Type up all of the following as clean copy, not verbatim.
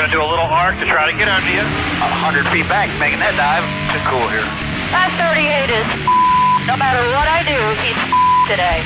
going to do a little arc to try to get under you. 100 feet back, making that dive. Too cool here. That 38 is no matter what I do, he's today.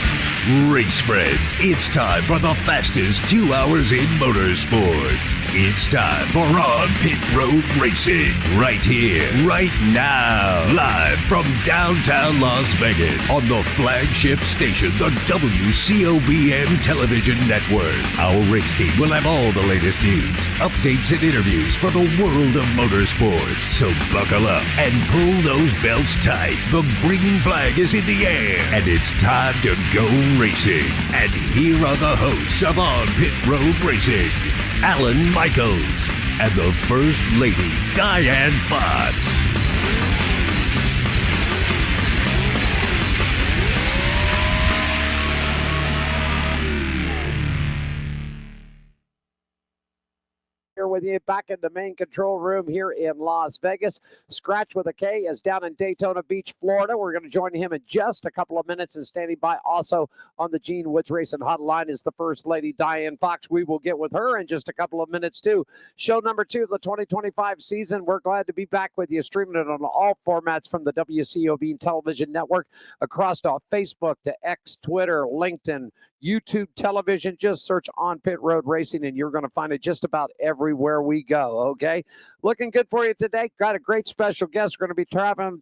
Race friends, it's time for the fastest 2 hours in motorsports. It's time for On Pit Road Racing, right here, right now, live from downtown Las Vegas on the flagship station, the WCOBN Television Network. Our race team will have all the latest news, updates, and interviews for the world of motorsports. So buckle up and pull those belts tight. The green flag is in the air, and it's time to go racing. And here are the hosts of On Pit Road Racing, Alan Michaels and the First Lady, Diane Fox. With you back in the main control room here in Las Vegas. Scratch with a K is down in Daytona Beach, Florida. We're going to join him in just a couple of minutes, and standing by also on the Gene Woods Racing Hotline is the First Lady, Diane Fox. We will get with her in just a couple of minutes too. Show number 2 of the 2025 season. We're glad to be back with you, streaming it on all formats from the WCOB Television Network across to Facebook to X, Twitter, LinkedIn, YouTube television. Just search On Pit Road Racing and you're going to find it just about everywhere we go. Okay, looking good for you today. Got a great special guest. We're going to be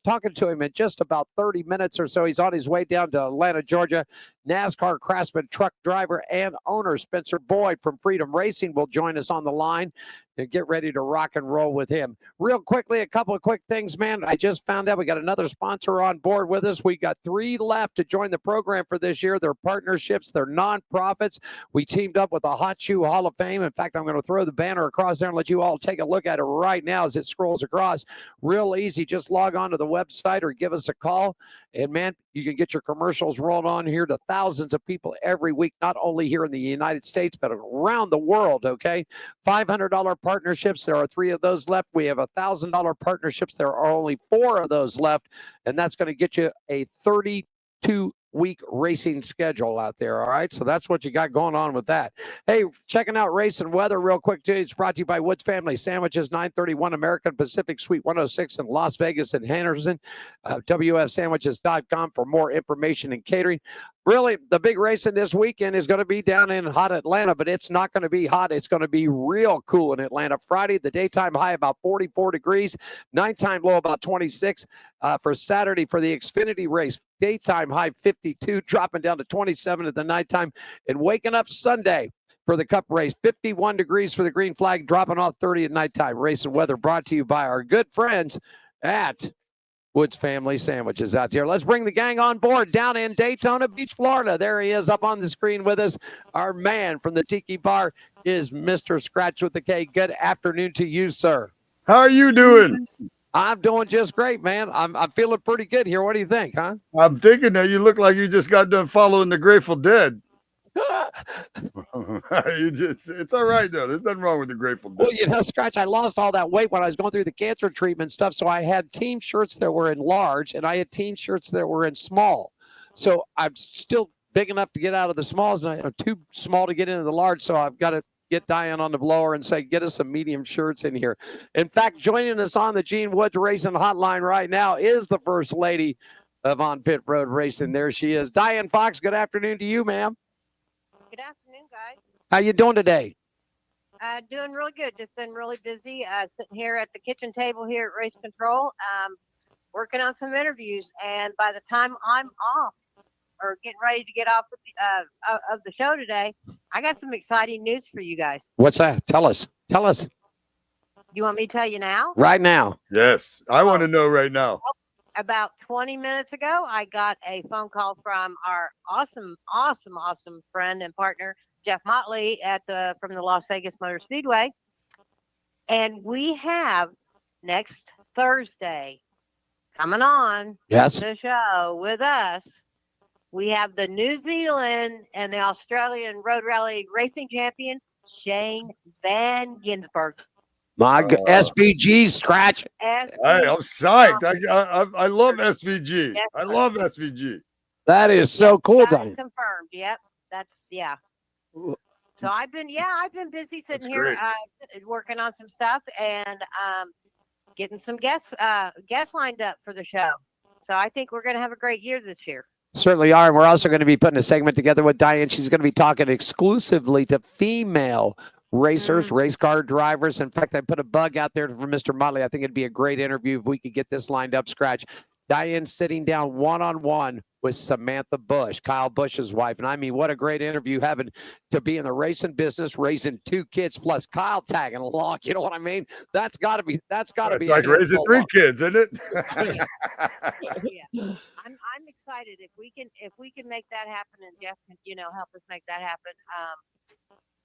talking to him in just about 30 minutes or so. He's on his way down to Atlanta, Georgia. NASCAR Craftsman truck driver and owner Spencer Boyd from Freedom Racing will join us on the line and get ready to rock and roll with him. Real quickly, a couple of quick things, man. I just found out we got another sponsor on board with us. We got 3 left to join the program for this year. They're partnerships. They're nonprofits. We teamed up with the Hot Shoe Hall of Fame. In fact, I'm going to throw the banner across there and let you all take a look at it right now as it scrolls across. Real easy. Just log on to the website or give us a call. And, man, you can get your commercials rolled on here to thousands of people every week, not only here in the United States, but around the world, okay? $500 partnerships. There are 3 of those left. We have $1,000 partnerships. There are only 4 of those left, and that's going to get you a 32-week racing schedule out there, all right? So that's what you got going on with that. Hey, checking out race and weather real quick, too. It's brought to you by Woods Family Sandwiches, 931 American Pacific Suite 106 in Las Vegas and Henderson. WFSandwiches.com for more information and catering. Really, the big racing this weekend is going to be down in hot Atlanta, but it's not going to be hot. It's going to be real cool in Atlanta. Friday, the daytime high about 44 degrees, nighttime low about 26. For Saturday, for the Xfinity race, daytime high 52, dropping down to 27 at the nighttime, and waking up Sunday for the Cup race, 51 degrees for the green flag, dropping off 30 at nighttime. Race and weather brought to you by our good friends at Woods Family Sandwiches out there. Let's bring the gang on board down in Daytona Beach, Florida. There he is up on the screen with us. Our man from the Tiki Bar is Mr. Scratch with the K. Good afternoon to you, sir. How are you doing? I'm doing just great, man. I'm feeling pretty good here. What do you think, huh? I'm thinking that you look like you just got done following the Grateful Dead. It's all right, though. There's nothing wrong with the Grateful Dead. Well, you know, Scratch, I lost all that weight when I was going through the cancer treatment stuff, so I had team shirts that were in large, and I had team shirts that were in small. So I'm still big enough to get out of the smalls, and I'm too small to get into the large, so I've got to get Diane on the blower and say, get us some medium shirts in here. In fact, joining us on the Gene Woods Racing Hotline right now is the First Lady of On Pit Road Racing. There she is. Diane Fox, good afternoon to you, ma'am. Good afternoon, guys. How you doing today? Doing really good. Just been really busy sitting here at the kitchen table here at Race Control, working on some interviews. And by the time I'm off or getting ready to get off of the show today, I got some exciting news for you guys. What's that? Tell us. Tell us. You want me to tell you now? Right now. Yes, I want to know right now. About 20 minutes ago, I got a phone call from our awesome friend and partner, Jeff Motley from the Las Vegas Motor Speedway. And we have next Thursday coming on the show with us. We have the New Zealand and the Australian Road Rally Racing Champion, Shane Van Ginsberg. My SVG, Scratch. I'm psyched. I love SVG. Yes, I love SVG. That is so cool, Diane. Confirmed. Yep. That's, yeah. So I've been busy sitting That's here great. working on some stuff and getting some guests lined up for the show. So I think we're going to have a great year this year. Certainly are. And we're also going to be putting a segment together with Diane. She's going to be talking exclusively to female racers, race car drivers. In fact, I put a bug out there for Mr. Motley. I think it'd be a great interview if we could get this lined up, Scratch. Diane sitting down one-on-one with Samantha Bush, Kyle Bush's wife. And I mean, what a great interview having to be in the racing business, raising 2 kids plus Kyle tagging along. You know what I mean? That's got to be. It's like raising 3 kids, isn't it? Yeah. I'm excited if we can make that happen, and Jeff can help us make that happen.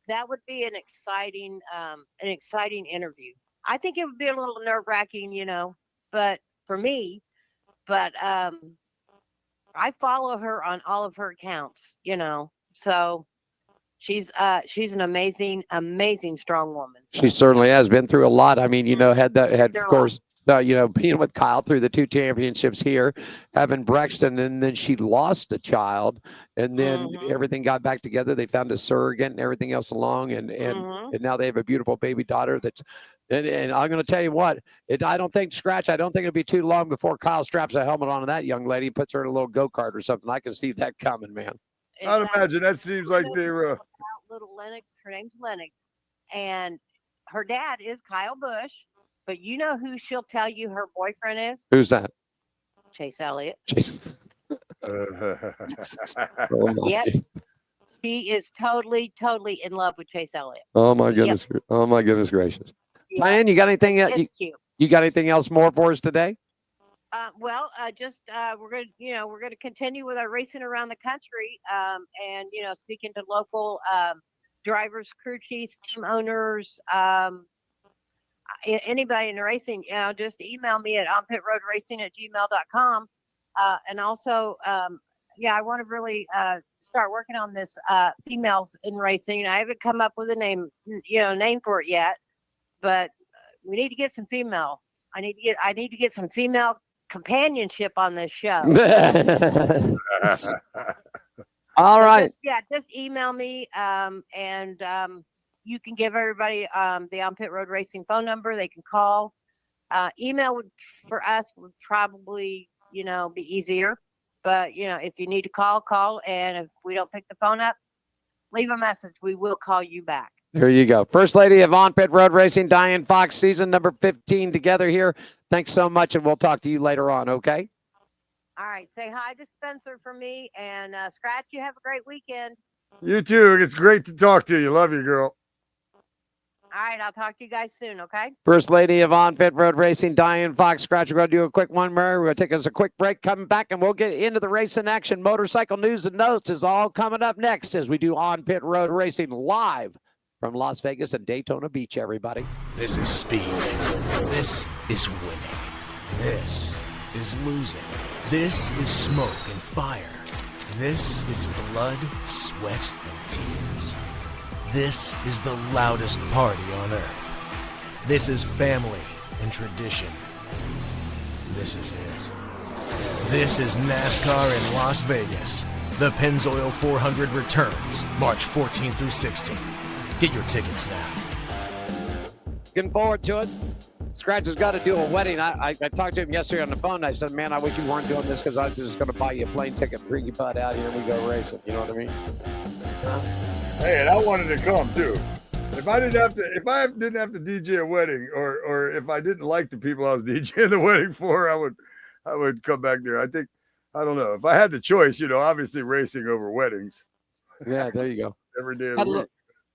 That would be an exciting interview. I think it would be a little nerve-wracking, but for me. But I follow her on all of her accounts, so she's an amazing strong woman. So. She certainly has been through a lot. I mean, had of course, being with Kyle through the 2 championships here, having Brexton, and then she lost a child, and then everything got back together. They found a surrogate and everything else along, and now they have a beautiful baby daughter that's. And I'm going to tell you what, I don't think it'll be too long before Kyle straps a helmet onto that young lady and puts her in a little go-kart or something. I can see that coming, man. I'd imagine that seems like they're little Lennox. Her name's Lennox, and her dad is Kyle Bush. But you know who she'll tell you her boyfriend is? Who's that? Chase Elliott. Chase. Yep. She is totally in love with Chase Elliott. Oh my goodness! Yep. Oh my goodness gracious! Yeah. Diane, you got anything? You got anything else more for us today? We're gonna continue with our racing around the country, and speaking to local drivers, crew chiefs, team owners, anybody in the racing. Just email me at onpitroadracing@gmail.com, and also. I want to really start working on this females in racing. I haven't come up with a name for it yet, but we need to get some female. I need to get some female companionship on this show. All right. Just email me, and you can give everybody the On Pit Road Racing phone number. They can call. Email for us would probably be easier. But, if you need to call. And if we don't pick the phone up, leave a message. We will call you back. There you go. First Lady of On Pit Road Racing, Diane Fox, season number 15 together here. Thanks so much, and we'll talk to you later on, okay? All right. Say hi to Spencer for me. And, Scratch, you have a great weekend. You too. It's great to talk to you. Love you, girl. All right, I'll talk to you guys soon, okay? First Lady of On Pit Road Racing, Diane Fox. Scratch, we're going to do a quick one, Mary. We're going to take us a quick break, coming back, and we'll get into the racing action. Motorcycle news and notes is all coming up next as we do On Pit Road Racing live from Las Vegas and Daytona Beach, everybody. This is speed. This is winning. This is losing. This is smoke and fire. This is blood, sweat, and tears. This is the loudest party on earth. This is family and tradition. This is it. This is NASCAR in Las Vegas. The Pennzoil 400 returns March 14 through 16. Get your tickets now. Looking forward to it. Scratch has got to do a wedding. I talked to him yesterday on the phone. I said, man, I wish you weren't doing this because I was just going to buy you a plane ticket, bring you butt out here, and we go racing. You know what I mean? Hey, and I wanted to come too. If I didn't have to DJ a wedding, or if I didn't like the people I was DJing the wedding for, I would come back there. I don't know. If I had the choice, obviously racing over weddings. Yeah, there you go. Every day of the week.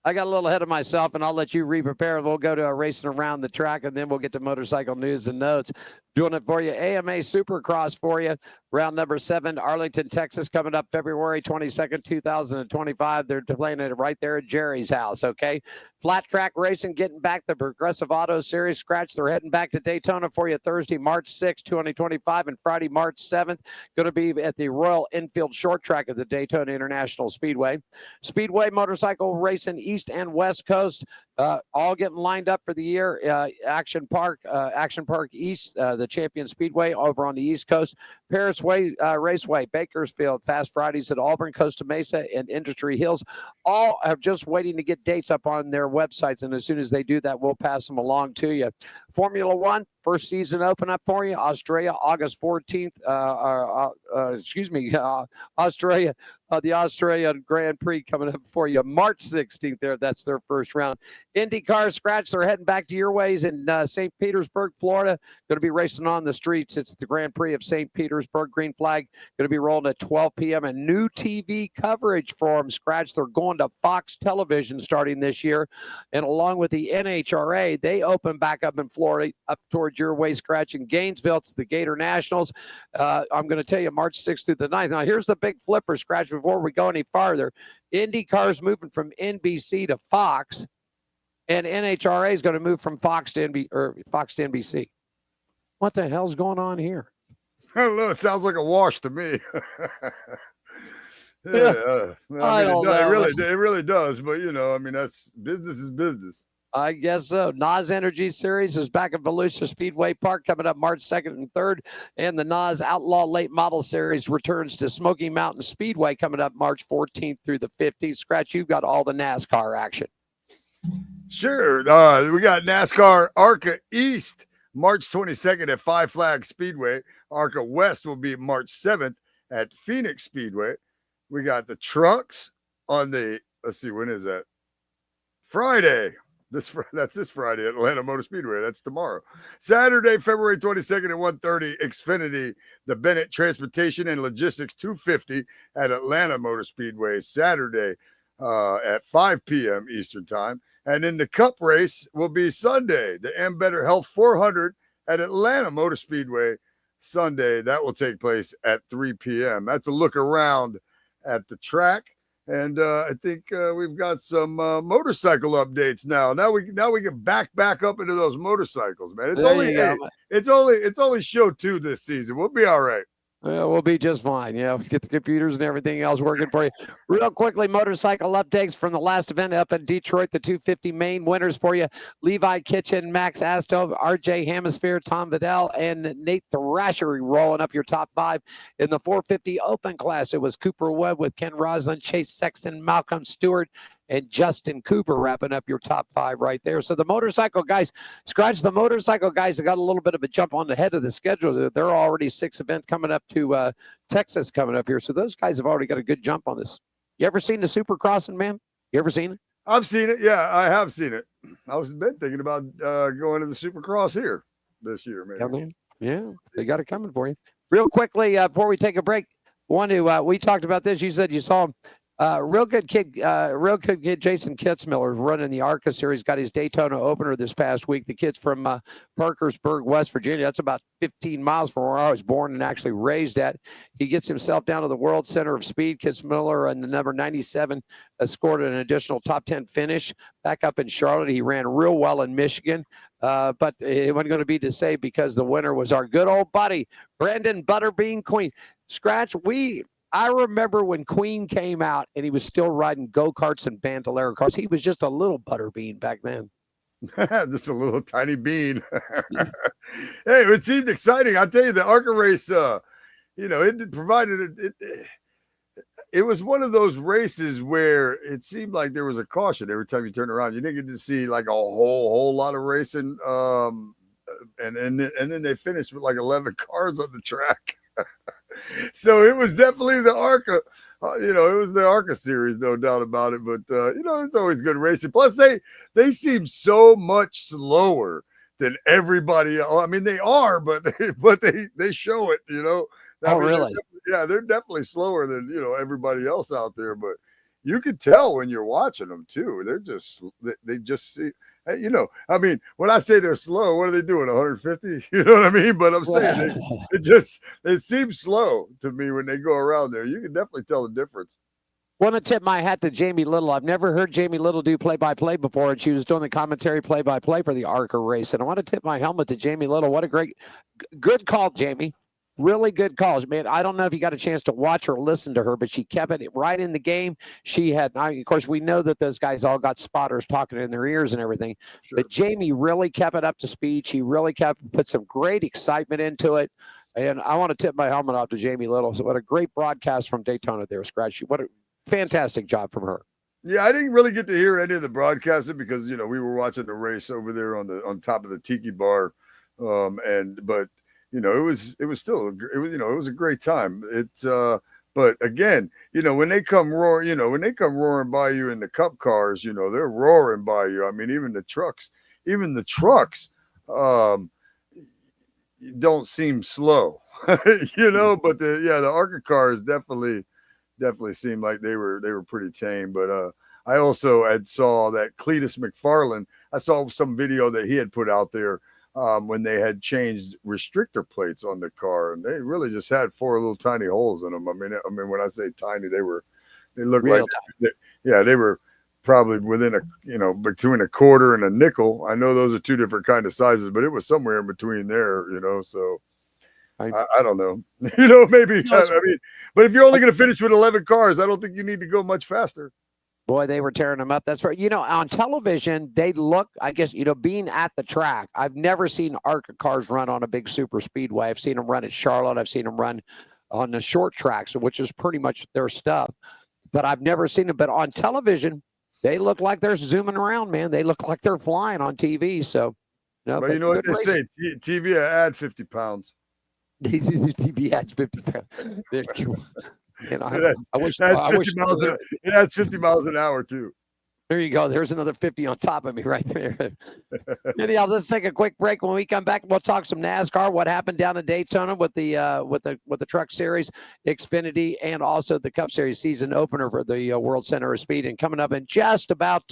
I got a little ahead of myself, and I'll let you re-prepare. We'll go to a racing around the track, and then we'll get to motorcycle news and notes. Doing it for you, AMA Supercross for you. Round number 7, Arlington, Texas, coming up February 22nd, 2025. They're playing it right there at Jerry's house, okay? Flat track racing, getting back the Progressive Auto Series. Scratch, they're heading back to Daytona for you Thursday, March 6th, 2025, and Friday, March 7th. Going to be at the Royal Enfield Short Track at the Daytona International Speedway. Speedway motorcycle racing East and West Coast. All getting lined up for the year. Action Park East, the Champion Speedway over on the East Coast. Paris Way Raceway, Bakersfield, Fast Fridays at Auburn, Costa Mesa, and Industry Hills. All are just waiting to get dates up on their websites, and as soon as they do that, we'll pass them along to you. Formula One, first season open up for you. Australia, August 14th. Australia, the Australian Grand Prix coming up for you March 16th there. That's their first round. IndyCar Scratch, they're heading back to your ways in St. Petersburg, Florida. Going to be racing on the streets. It's the Grand Prix of St. Petersburg. Green flag going to be rolling at 12 p.m. and new TV coverage for them. Scratch, they're going to Fox Television starting this year. And along with the NHRA, they open back up in Florida, up towards your way, Scratch. In Gainesville, it's the Gator Nationals. I'm going to tell you March 6th through the 9th. Now, here's the big flipper, Scratch, before we go any farther. IndyCar's moving from NBC to Fox, and NHRA is going to move from Fox to NBC. What the hell's going on here? I don't know. It sounds like a wash to me. I don't know. It really does. But, that's business is business. I guess so. NOS Energy Series is back at Volusia Speedway Park coming up March 2nd and 3rd. And the NOS Outlaw Late Model Series returns to Smoky Mountain Speedway coming up March 14th through the 15th. Scratch, you've got all the NASCAR action. Sure. We got NASCAR ARCA East March 22nd at Five Flags Speedway. ARCA West will be March 7th at Phoenix Speedway. We got the trucks on let's see, when is that? Friday. That's this Friday at Atlanta Motor Speedway. That's tomorrow. Saturday, February 22nd at 1:30, Xfinity, the Bennett Transportation and Logistics 250 at Atlanta Motor Speedway. Saturday at 5 p.m. Eastern Time. And then the Cup race will be Sunday, the M Better Health 400 at Atlanta Motor Speedway. Sunday, that will take place at 3 p.m. That's a look around at the track. And I think we've got some motorcycle updates now. Now we can back up into those motorcycles, man. It's only show 2 this season. We'll be all right. Yeah, we'll be just fine. Yeah, get the computers and everything else working for you. Real quickly, motorcycle updates from the last event up in Detroit. The 250 main winners for you: Levi Kitchen, Max Astov, RJ Hemisphere, Tom Vidal, and Nate Thrasher rolling up your top 5. In the 450 open class, it was Cooper Webb with Ken Roslin, Chase Sexton, Malcolm Stewart, and Justin Cooper wrapping up your top 5 right there. So the motorcycle guys, Scratch, the motorcycle guys have got a little bit of a jump on the head of the schedule. There are already 6 events coming up to Texas coming up here. So those guys have already got a good jump on this. You ever seen the Supercrossing, man? You ever seen it? I've seen it. Yeah, I have seen it. I was been thinking about going to the Supercross here this year, man. Yeah, they got it coming for you. Real quickly, before we take a break, we talked about this. You said you saw him. Real good kid Jason Kitzmiller running the ARCA series, got his Daytona opener this past week. The kid's from Parkersburg, West Virginia. That's about 15 miles from where I was born and actually raised at. He gets himself down to the World Center of Speed. Kitzmiller and the number 97 scored an additional top 10 finish back up in Charlotte. He ran real well in Michigan, but it wasn't going to be to say because the winner was our good old buddy, Brendan Butterbean Queen. Scratch, I remember when Queen came out and he was still riding go-karts and Bandolero cars. He was just a little butterbean back then. Just a little tiny bean. Hey, it seemed exciting. I'll tell you, the ARCA race, it provided it was one of those races where it seemed like there was a caution every time you turn around. You didn't get to see like a whole lot of racing. And then they finished with like 11 cars on the track. So it was definitely the ARCA, it was the ARCA series, no doubt about it. But, it's always good racing. Plus, they seem so much slower than everybody else. I mean, they are, but they show it, Really? They're definitely slower than, everybody else out there. But you can tell when you're watching them, too. They just see. When I say they're slow, what are they doing? 150? You know what I mean? But I'm saying it seems slow to me when they go around there. You can definitely tell the difference. Want to tip my hat to Jamie Little. I've never heard Jamie Little do play-by-play before, and she was doing the commentary play-by-play for the ARCA race. And I want to tip my helmet to Jamie Little. What a good call, Jamie. Really good calls, man. I don't know if you got a chance to watch or listen to her, but she kept it right in the game. She had, of course, we know that those guys all got spotters talking in their ears and everything, Sure. but Jamie really kept it up to speed. She really put some great excitement into it. And I want to tip my helmet off to Jamie Little. So what a great broadcast from Daytona there, Scratch. What a fantastic job from her. Yeah, I didn't really get to hear any of the broadcasting because we were watching the race over there on top of the tiki bar, but it was still it was a great time. But again, when they come roaring by you in the cup cars, they're roaring by you. I mean, even the trucks don't seem slow, but the ARCA cars definitely seemed like they were pretty tame. But I also had saw that Cletus McFarland. I saw some video that he had put out there when they had changed restrictor plates on the car, and they really just had 4 little tiny holes in them. I mean, when I say tiny, they looked Real like they were probably within between a quarter and a nickel. I know those are 2 different kind of sizes, but it was somewhere in between there. So. I don't know. Maybe. I mean, but if you're only going to finish with 11 cars, I don't think you need to go much faster. Boy, they were tearing them up. That's right. On television, they look, I guess, being at the track, I've never seen ARCA cars run on a big super speedway. I've seen them run at Charlotte. I've seen them run on the short tracks, which is pretty much their stuff. But I've never seen them. But on television, they look like they're zooming around, man. They look like they're flying on TV. So, but you know what they say? TV add 50 pounds. TV adds 50 pounds. I wish it adds 50 miles an hour too. There you go. There's another 50 on top of me right there. Anyhow, let's take a quick break. When we come back, we'll talk some NASCAR, what happened down in Daytona with the Truck Series, Xfinity, and also the Cup Series season opener for the World Center of Speed. And coming up in just about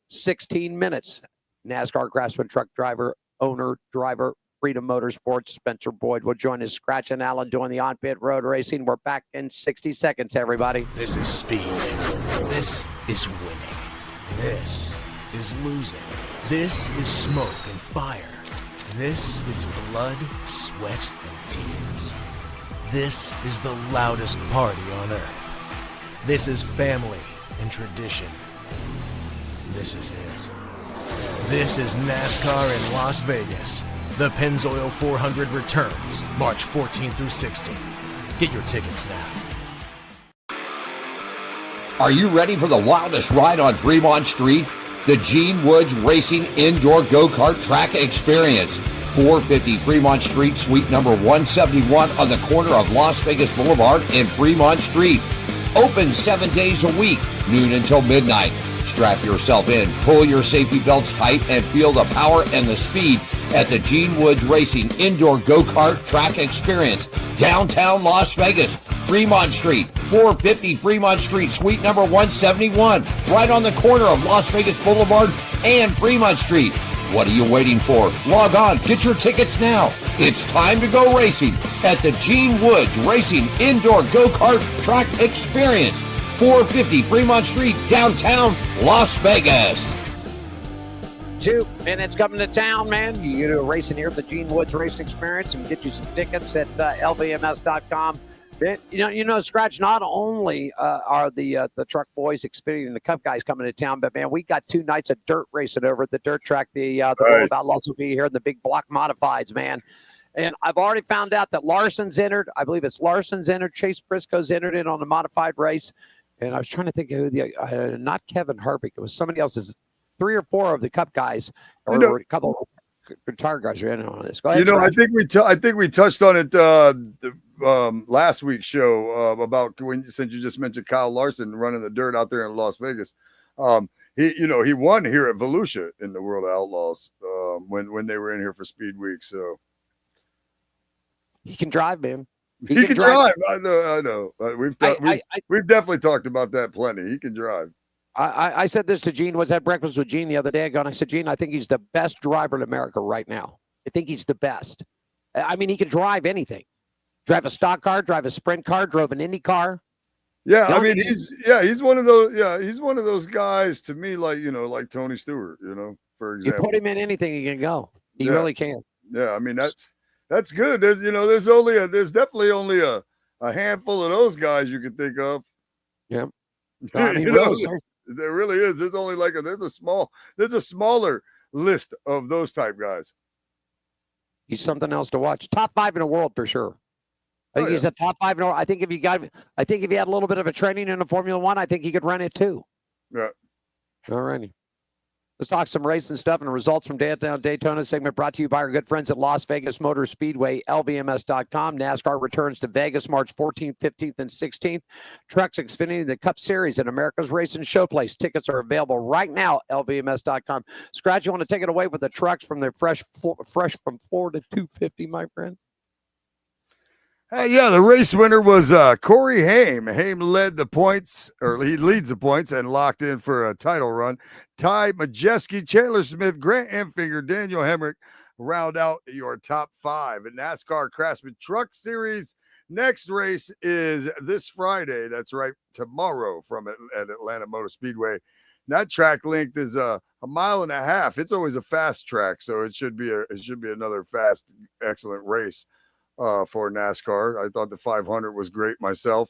16 minutes, NASCAR Craftsman truck driver, Freedom Motorsports, Spencer Boyd will join us. Scratch and Allen doing the on-pit road racing. We're back in 60 seconds, everybody. This is speed. This is winning. This is losing. This is smoke and fire. This is blood, sweat, and tears. This is the loudest party on earth. This is family and tradition. This is it. This is NASCAR in Las Vegas. The Pennzoil 400 returns March 14 through 16. Get your tickets now. Are you ready for the wildest ride on Fremont Street? The Gene Woods Racing Indoor Go-Kart Track Experience. 450 Fremont Street, suite number 171 on the corner of Las Vegas Boulevard and Fremont Street. Open 7 days a week, noon until midnight. Strap yourself in, pull your safety belts tight, and feel the power and the speed at the Gene Woods Racing Indoor Go-Kart Track Experience, downtown Las Vegas, Fremont Street, 450 Fremont Street, suite number 171, right on the corner of Las Vegas Boulevard and Fremont Street. What are you waiting for? Log on, get your tickets now. It's time to go racing at the Gene Woods Racing Indoor Go-Kart Track Experience, 450 Fremont Street, downtown Las Vegas. 2 minutes coming to town, man. You do a racing here at the Gene Woods Racing Experience and get you some tickets at lvms.com. Scratch, not only are the truck boys, Xfinity, and the Cup guys coming to town, but, man, we got 2 nights of dirt racing over at the dirt track. The World of Outlaws will be here in the big block modifieds, man. And I've already found out that Larson's entered. I believe it's Larson's entered. Chase Briscoe's entered in on the modified race. And I was trying to think of who not Kevin Harvick. It was somebody else's. 3 or 4 of the Cup guys, or a couple of retired guys are in on this. Go ahead, I think we touched on it last week's show about since you just mentioned Kyle Larson running the dirt out there in Las Vegas. He won here at Volusia in the World of Outlaws when they were in here for Speed Week. So he can drive, man. He can drive. I know. We've definitely talked about that plenty. He can drive. I said this to Gene, was at breakfast with Gene the other day ago, and I said, Gene, I think he's the best driver in America right now. I think he's the best. I mean, he can drive anything. Drive a stock car, drive a sprint car, drove an Indy car. Yeah, I mean, he's one of those guys to me, like Tony Stewart, for example. You put him in anything, he can go. He really can. Yeah, I mean, That's good. There's definitely only a handful of those guys you can think of. Yeah. I mean, You know, really, there really is. There's only there's a smaller list of those type guys. he's something else to watch. Top 5 in the world for sure. I think he's a top 5 in the world. I think if he had a little bit of a training in the Formula One, I think he could run it too. Yeah. All righty. Let's talk some racing stuff and results from Downtown Daytona. Segment brought to you by our good friends at Las Vegas Motor Speedway, LVMS.com. NASCAR returns to Vegas March 14th, 15th, and 16th. Trucks Xfinity, the Cup Series, and America's Racing Showplace. Tickets are available right now, LVMS.com. Scratch, you want to take it away with the trucks from the fresh from Florida 250, my friend? Hey, yeah, the race winner was Corey Haim. Haim led the points, or he leads the points and locked in for a title run. Ty Majeski, Chandler Smith, Grant Enfinger, Daniel Hemrick round out your top 5. And NASCAR Craftsman Truck Series next race is this Friday. That's right, tomorrow at Atlanta Motor Speedway. And that track length is a mile and a half. It's always a fast track, so it should be another fast, excellent race. For NASCAR. I thought the 500 was great myself.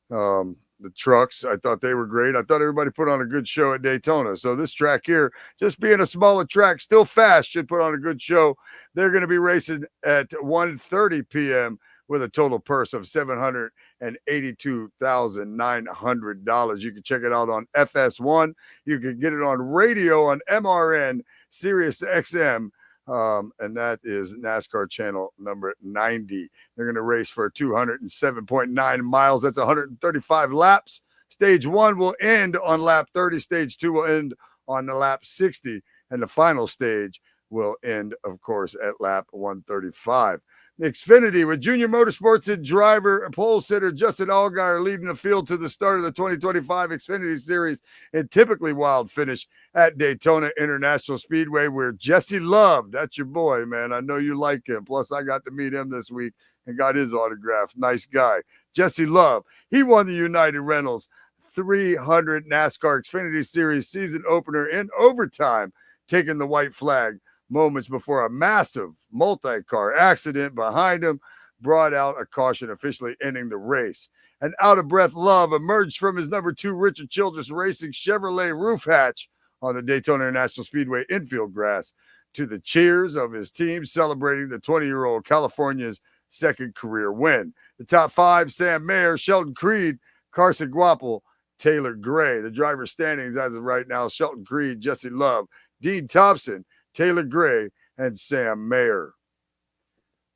The trucks, I thought they were great. I thought everybody put on a good show at Daytona. So this track here, just being a smaller track, still fast, should put on a good show. They're going to be racing at 1:30 p.m. with a total purse of $782,900. You can check it out on FS1. You can get it on radio on MRN, Sirius XM. And that is NASCAR channel number 90. They're going to race for 207.9 miles. That's 135 laps. Stage 1 will end on lap 30. Stage 2 will end on the lap 60. And the final stage will end, of course, at lap 135. Xfinity with Junior Motorsports and driver pole sitter Justin Allgaier leading the field to the start of the 2025 Xfinity Series and typically wild finish at Daytona International Speedway, where Jesse Love, that's your boy, man. I know you like him. Plus, I got to meet him this week and got his autograph. Nice guy. Jesse Love, he won the United Rentals 300 NASCAR Xfinity Series season opener in overtime, taking the white flag moments before a massive multi-car accident behind him brought out a caution, officially ending the race. An out-of-breath Love emerged from his number 2 Richard Childress Racing Chevrolet roof hatch on the Daytona International Speedway infield grass to the cheers of his team celebrating the 20-year-old California's second career win. The top 5, Sam Mayer, Shelton Creed, Carson Guapel, Taylor Gray. The driver standings as of right now, Shelton Creed, Jesse Love, Dean Thompson, Taylor Gray, and Sam Mayer.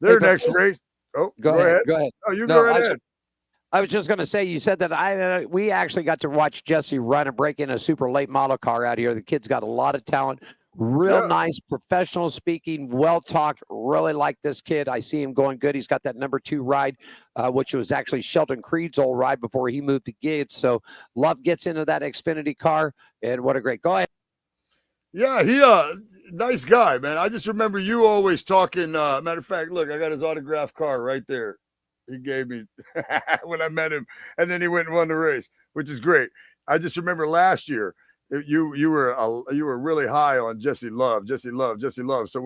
Their next race. Oh, go ahead. Go ahead. Oh, you go right ahead. I was just going to say, you said that we actually got to watch Jesse run and break in a super late model car out here. The kid's got a lot of talent, real nice, professional speaking, well talked. Really like this kid. I see him going good. He's got that number 2 ride, which was actually Shelton Creed's old ride before he moved to Gibbs. So Love gets into that Xfinity car, and what a great. Go ahead. Yeah, he nice guy, man. I just remember you always talking. Matter of fact, look, I got his autographed car right there. He gave me when I met him, and then he went and won the race, which is great. I just remember last year you were really high on Jesse Love. So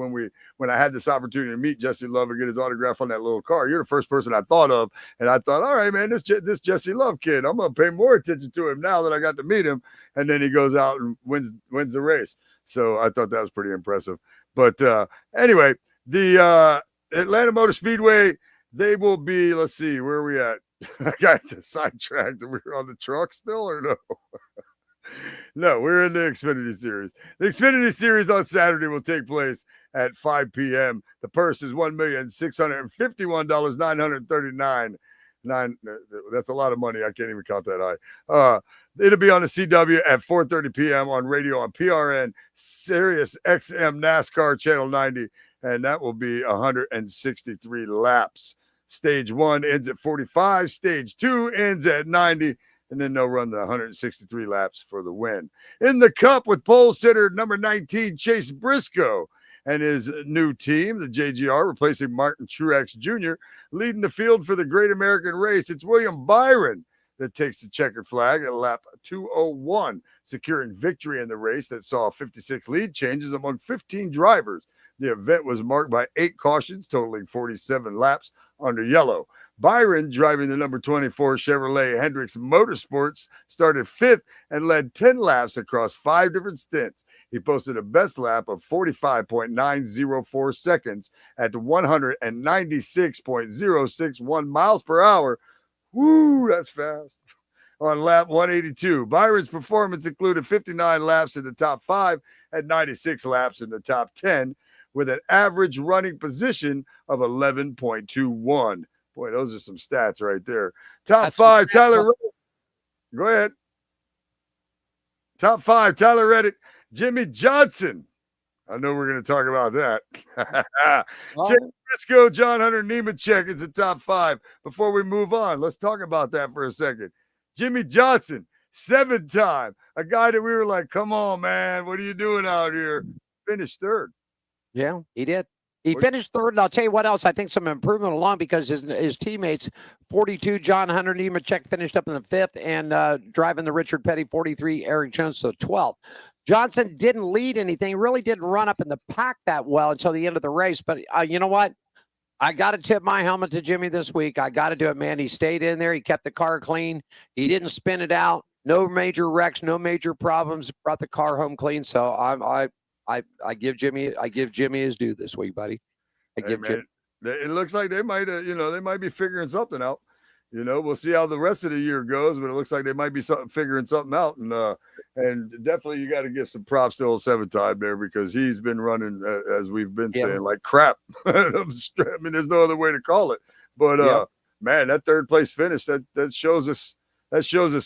when I had this opportunity to meet Jesse Love and get his autograph on that little car, you're the first person I thought of, and I thought, all right, man, this Jesse Love kid, I'm gonna pay more attention to him now that I got to meet him. And then he goes out and wins the race. So I thought that was pretty impressive. But anyway, the Atlanta Motor Speedway, they will be, let's see, where are we at? Guys, sidetracked. Are we on the truck still or no? No, we're in the Xfinity Series. The Xfinity Series on Saturday will take place at 5 p.m. The purse is $1,651,939. That's a lot of money. I can't even count that high. It'll be on the CW at 4:30 p.m. on radio on PRN, Sirius XM NASCAR Channel 90, and that will be 163 laps. Stage 1 ends at 45. Stage 2 ends at 90, and then they'll run the 163 laps for the win. In the Cup with pole sitter number 19, Chase Briscoe, and his new team, the JGR, replacing Martin Truex Jr., leading the field for the Great American Race. It's William Byron that takes the checkered flag at lap 201, securing victory in the race that saw 56 lead changes among 15 drivers. The event was marked by 8 cautions, totaling 47 laps under yellow. Byron, driving the number 24 Chevrolet Hendricks Motorsports, started 5th and led 10 laps across 5 different stints. He posted a best lap of 45.904 seconds at 196.061 miles per hour. Woo, that's fast. On lap 182, Byron's performance included 59 laps in the top 5 and 96 laps in the top 10, with an average running position of 11.21. Boy, those are some stats right there. Top 5, Tyler Reddick. Go ahead. Top 5, Tyler Reddick. Jimmy Johnson. I know we're going to talk about that. Jay Briscoe, John Hunter Nemechek is the top 5. Before we move on, let's talk about that for a second. Jimmy Johnson, 7-time. A guy that we were like, come on, man. What are you doing out here? Finished 3rd. Yeah, he did. He finished 3rd, and I'll tell you what else. I think some improvement along because his teammates, 42, John Hunter Nemechek, finished up in the 5th, and driving the Richard Petty, 43, Eric Jones, so 12th. Johnson didn't lead anything, really didn't run up in the pack that well until the end of the race. But you know what? I got to tip my helmet to Jimmy this week. I got to do it, man. He stayed in there. He kept the car clean. He didn't spin it out. No major wrecks, no major problems. Brought the car home clean. So I give Jimmy his due this week, buddy. Jimmy. It looks like they might, they might be figuring something out. We'll see how the rest of the year goes, but it looks like they might be figuring something out. And definitely you got to give some props to old 7-time there because he's been running, as we've been saying, like crap. I mean, there's no other way to call it. But man, that 3rd place finish that shows us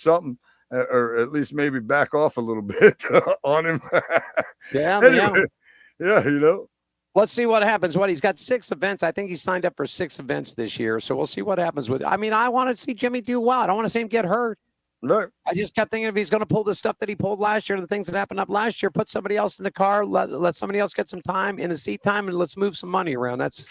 something. Or at least maybe back off a little bit on him. Anyway, yeah. Let's see what happens. He's got 6 events. I think he signed up for 6 events this year. So we'll see what happens with it. I mean, I want to see Jimmy do well. I don't want to see him get hurt. No. I just kept thinking if he's going to pull the stuff that he pulled last year, the things that happened up last year, put somebody else in the car, let somebody else get some time in the seat time, and let's move some money around. That's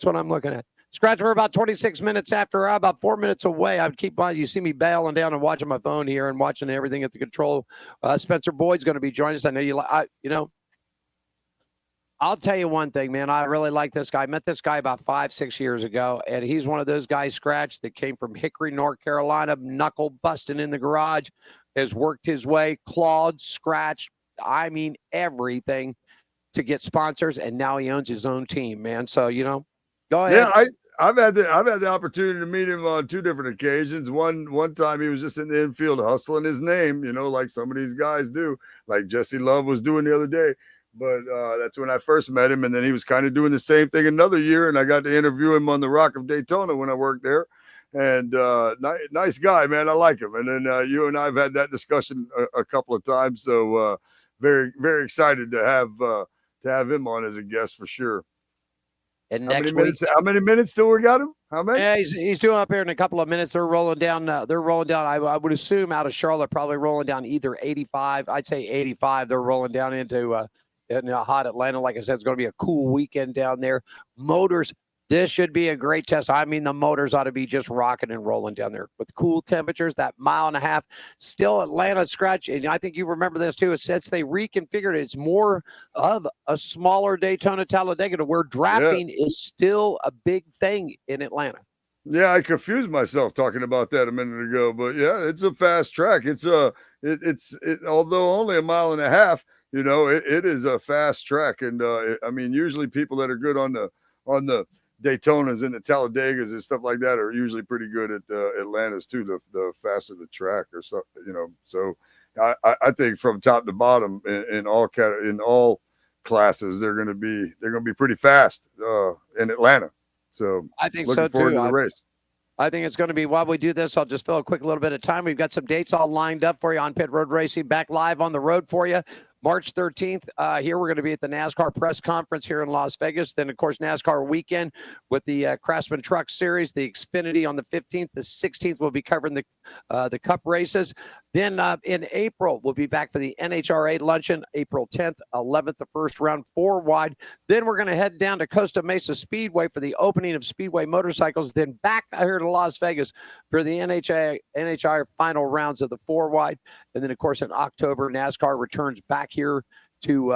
what I'm looking at. Scratch, we're about 26 minutes after, about 4 minutes away. I would keep on. You see me bailing down and watching my phone here and watching everything at the control. Spencer Boyd's going to be joining us. I know I'll tell you one thing, man. I really like this guy. I met this guy about 5-6 years ago, and he's one of those guys, Scratch, that came from Hickory, North Carolina, knuckle busting in the garage, has worked his way, clawed, scratched, I mean, everything to get sponsors, and now he owns his own team, man. So, go ahead. Yeah, I've had the opportunity to meet him on 2 different occasions. One time he was just in the infield hustling his name, like some of these guys do, like Jesse Love was doing the other day. But that's when I first met him, and then he was kind of doing the same thing another year, and I got to interview him on the Rock of Daytona when I worked there. And nice guy, man. I like him. And then you and I have had that discussion a couple of times, so very, very excited to have him on as a guest for sure. And how many minutes still we got him? How many? Yeah, he's doing up here in a couple of minutes. They're rolling down. I would assume out of Charlotte, probably rolling down either 85. I'd say 85. They're rolling down into in hot Atlanta. Like I said, it's going to be a cool weekend down there. Motors, this should be a great test. I mean, the motors ought to be just rocking and rolling down there with cool temperatures, that 1.5 miles. Still Atlanta, Scratch, and I think you remember this too. Since they reconfigured it, it's more of a smaller Daytona Talladega to where drafting is still a big thing in Atlanta. Yeah, I confused myself talking about that a minute ago, but yeah, it's a fast track. It's although only 1.5 miles, it is a fast track. And I mean, usually people that are good on the Daytonas and the Talladegas and stuff like that are usually pretty good at Atlantas too. The faster the track or something, So I think from top to bottom in all classes, they're going to be pretty fast in Atlanta. So I think looking so forward too. to the race. I think it's going to be, while we do this, I'll just fill a quick little bit of time. We've got some dates all lined up for you on Pit Road Racing, back live on the road for you. March 13th, here we're going to be at the NASCAR press conference here in Las Vegas. Then, of course, NASCAR weekend with the Craftsman Truck Series, the Xfinity on the 15th. The 16th, we'll be covering the Cup races. Then in April, we'll be back for the NHRA luncheon, April 10th, 11th, the first round, 4 wide. Then we're going to head down to Costa Mesa Speedway for the opening of Speedway Motorcycles. Then back here to Las Vegas for the NHRA final rounds of the 4 wide. And then, of course, in October, NASCAR returns back here to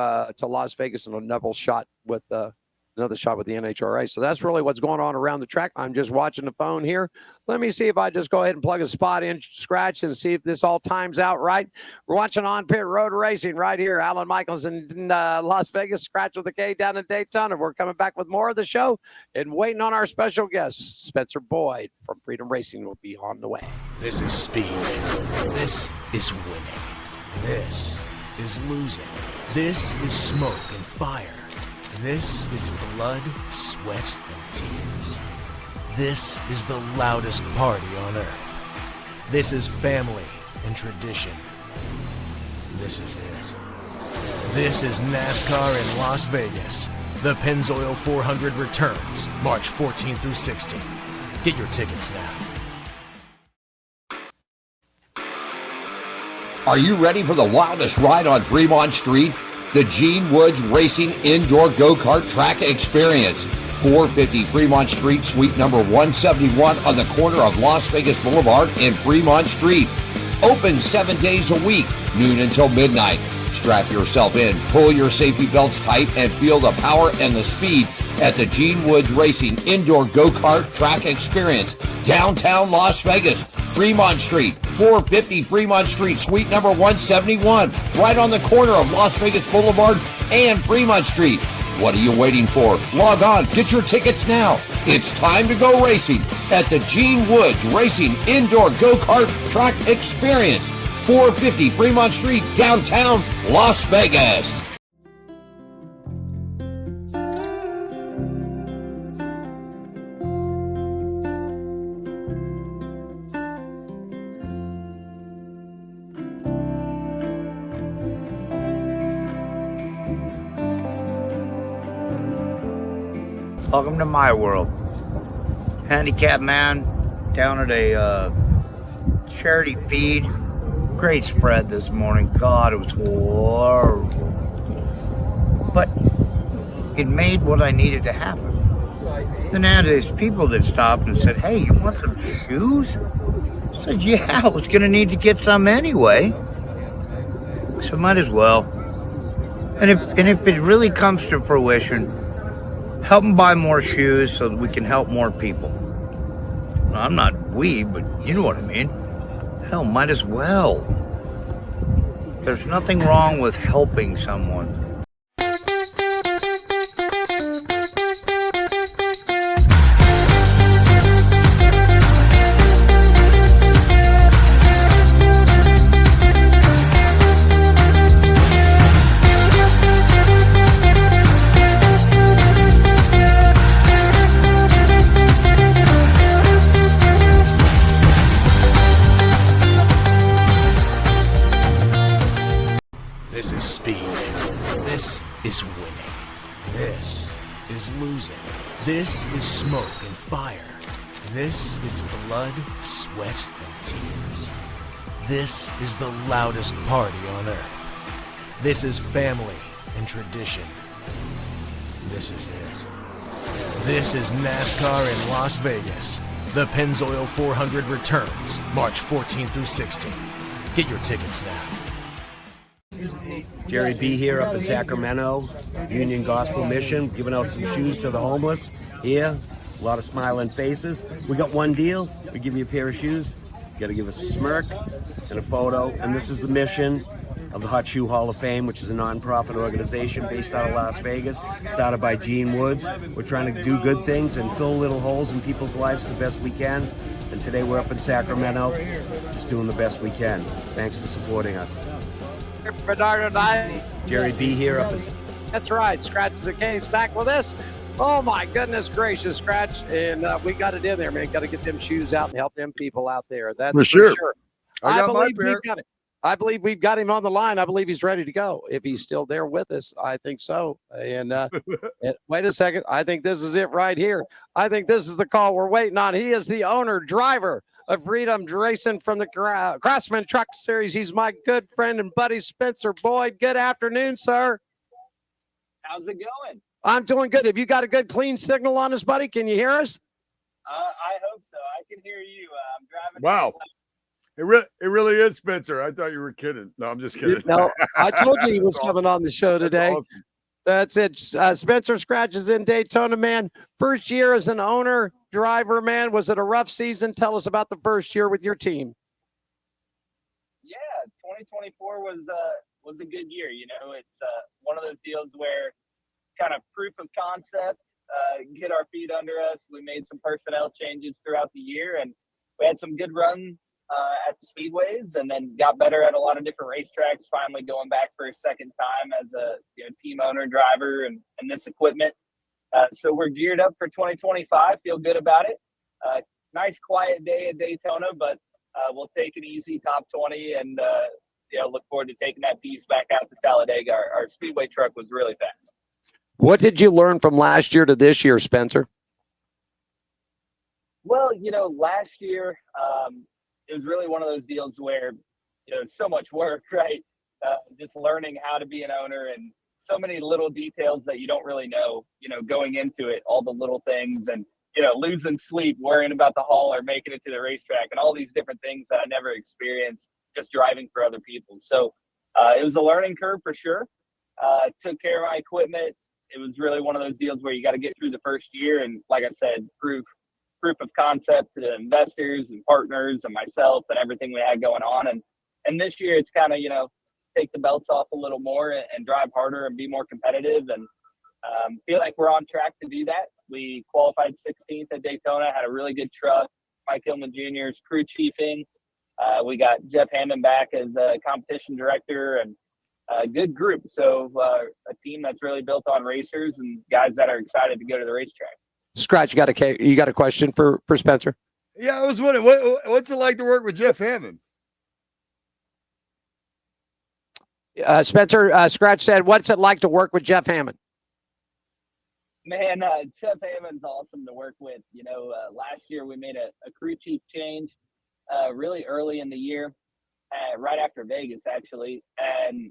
Las Vegas and another shot with the NHRA. So that's really what's going on around the track. I'm just watching the phone here. Let me see if I just go ahead and plug a spot in, Scratch, and see if this all times out right. We're watching On Pit Road Racing right here. Alan Michaels in Las Vegas, Scratch with the K down in Daytona. We're coming back with more of the show and waiting on our special guest, Spencer Boyd from Freedom Racing will be on the way. This is speed. This is winning. This is losing. This is smoke and fire. This is blood, sweat, and tears. This is the loudest party on earth. This is family and tradition. This is it. This is NASCAR in Las Vegas. The Pennzoil 400 returns March 14 through 16. Get your tickets now. Are you ready for the wildest ride on Fremont Street? The Gene Woods Racing Indoor Go-Kart Track Experience. 450 Fremont Street, suite number 171 on the corner of Las Vegas Boulevard and Fremont Street. Open 7 days a week, noon until midnight. Strap yourself in, pull your safety belts tight, and feel the power and the speed at the Gene Woods Racing Indoor Go-Kart Track Experience. Downtown Las Vegas. Fremont Street, 450 Fremont Street, suite number 171, right on the corner of Las Vegas Boulevard and Fremont Street. What are you waiting for? Log on, get your tickets now. It's time to go racing at the Gene Woods Racing Indoor Go-Kart Track Experience, 450 Fremont Street, downtown Las Vegas. Welcome to my world. Handicapped man down at a charity feed. Great spread this morning. God, it was horrible. But it made what I needed to happen. Then I had these people that stopped and said, "Hey, you want some shoes?" I said, "Yeah, I was going to need to get some anyway. So might as well." And if it really comes to fruition, help them buy more shoes so that we can help more people. I'm not we, but you know what I mean. Hell, might as well. There's nothing wrong with helping someone. This is speed. This is winning. This is losing. This is smoke and fire. This is blood, sweat, and tears. This is the loudest party on earth. This is family and tradition. This is it. This is NASCAR in Las Vegas. The Pennzoil 400 returns March 14 through 16. Get your tickets now. Jerry B here up in Sacramento, Union Gospel Mission, giving out some shoes to the homeless here. A lot of smiling faces. We got one deal. We give you a pair of shoes. You got to give us a smirk and a photo. And this is the mission of the Hot Shoe Hall of Fame, which is a non-profit organization based out of Las Vegas, started by Gene Woods. We're trying to do good things and fill little holes in people's lives the best we can. And today we're up in Sacramento, just doing the best we can. Thanks for supporting us. Bernardo and I. Jerry B here up in... That's right. Scratch the Case back with us. Oh, my goodness gracious, Scratch. And we got it in there, man. Got to get them shoes out and help them people out there. That's for sure. I believe we've got it. I believe we've got him on the line. I believe he's ready to go. If he's still there with us, I think so. And wait a second. I think this is it right here. I think this is the call we're waiting on. He is the owner, driver of Freedom Racing from the Craftsman Truck Series. He's my good friend and buddy, Spencer Boyd. Good afternoon, sir. How's it going? I'm doing good. Have you got a good, clean signal on us, buddy? Can you hear us? I hope so. I can hear you. I'm driving. Wow. It really is Spencer. I thought you were kidding. No, I'm just kidding. No, I told you he was That's coming awesome. on the show today. That's awesome. That's it. Spencer Scratches in Daytona, man. First year as an owner, driver, man. Was it a rough season? Tell us about the first year with your team. Yeah, 2024 was a good year. You know, it's one of those deals where kind of proof of concept, get our feet under us. We made some personnel changes throughout the year, and we had some good run at the speedways, and then got better at a lot of different racetracks. Finally, going back for a second time as a team owner, driver, and this equipment. So we're geared up for 2025. Feel good about it. Nice quiet day at Daytona, but we'll take an easy top 20, and look forward to taking that piece back out to Talladega. Our speedway truck was really fast. What did you learn from last year to this year, Spencer? Well, last year it was really one of those deals where so much work, right? Just learning how to be an owner and so many little details that you don't really know, going into it, all the little things, and losing sleep, worrying about the haul or making it to the racetrack, and all these different things that I never experienced just driving for other people. So it was a learning curve for sure. Took care of my equipment. It was really one of those deals where you got to get through the first year, and like I said, proof of concept to the investors and partners and myself and everything we had going on. And this year it's kind of, take the belts off a little more and drive harder and be more competitive, and feel like we're on track to do that. We qualified 16th at Daytona, had a really good truck. Mike Hillman Jr.'s crew chiefing. We got Jeff Hammond back as a competition director, and a good group. So a team that's really built on racers and guys that are excited to go to the racetrack. Scratch, you got a question for Spencer? Yeah, I was wondering, what's it like to work with Jeff Hammond? Spencer, Scratch said, what's it like to work with Jeff Hammond? Man, Jeff Hammond's awesome to work with. Last year we made a crew chief change really early in the year, right after Vegas, actually. And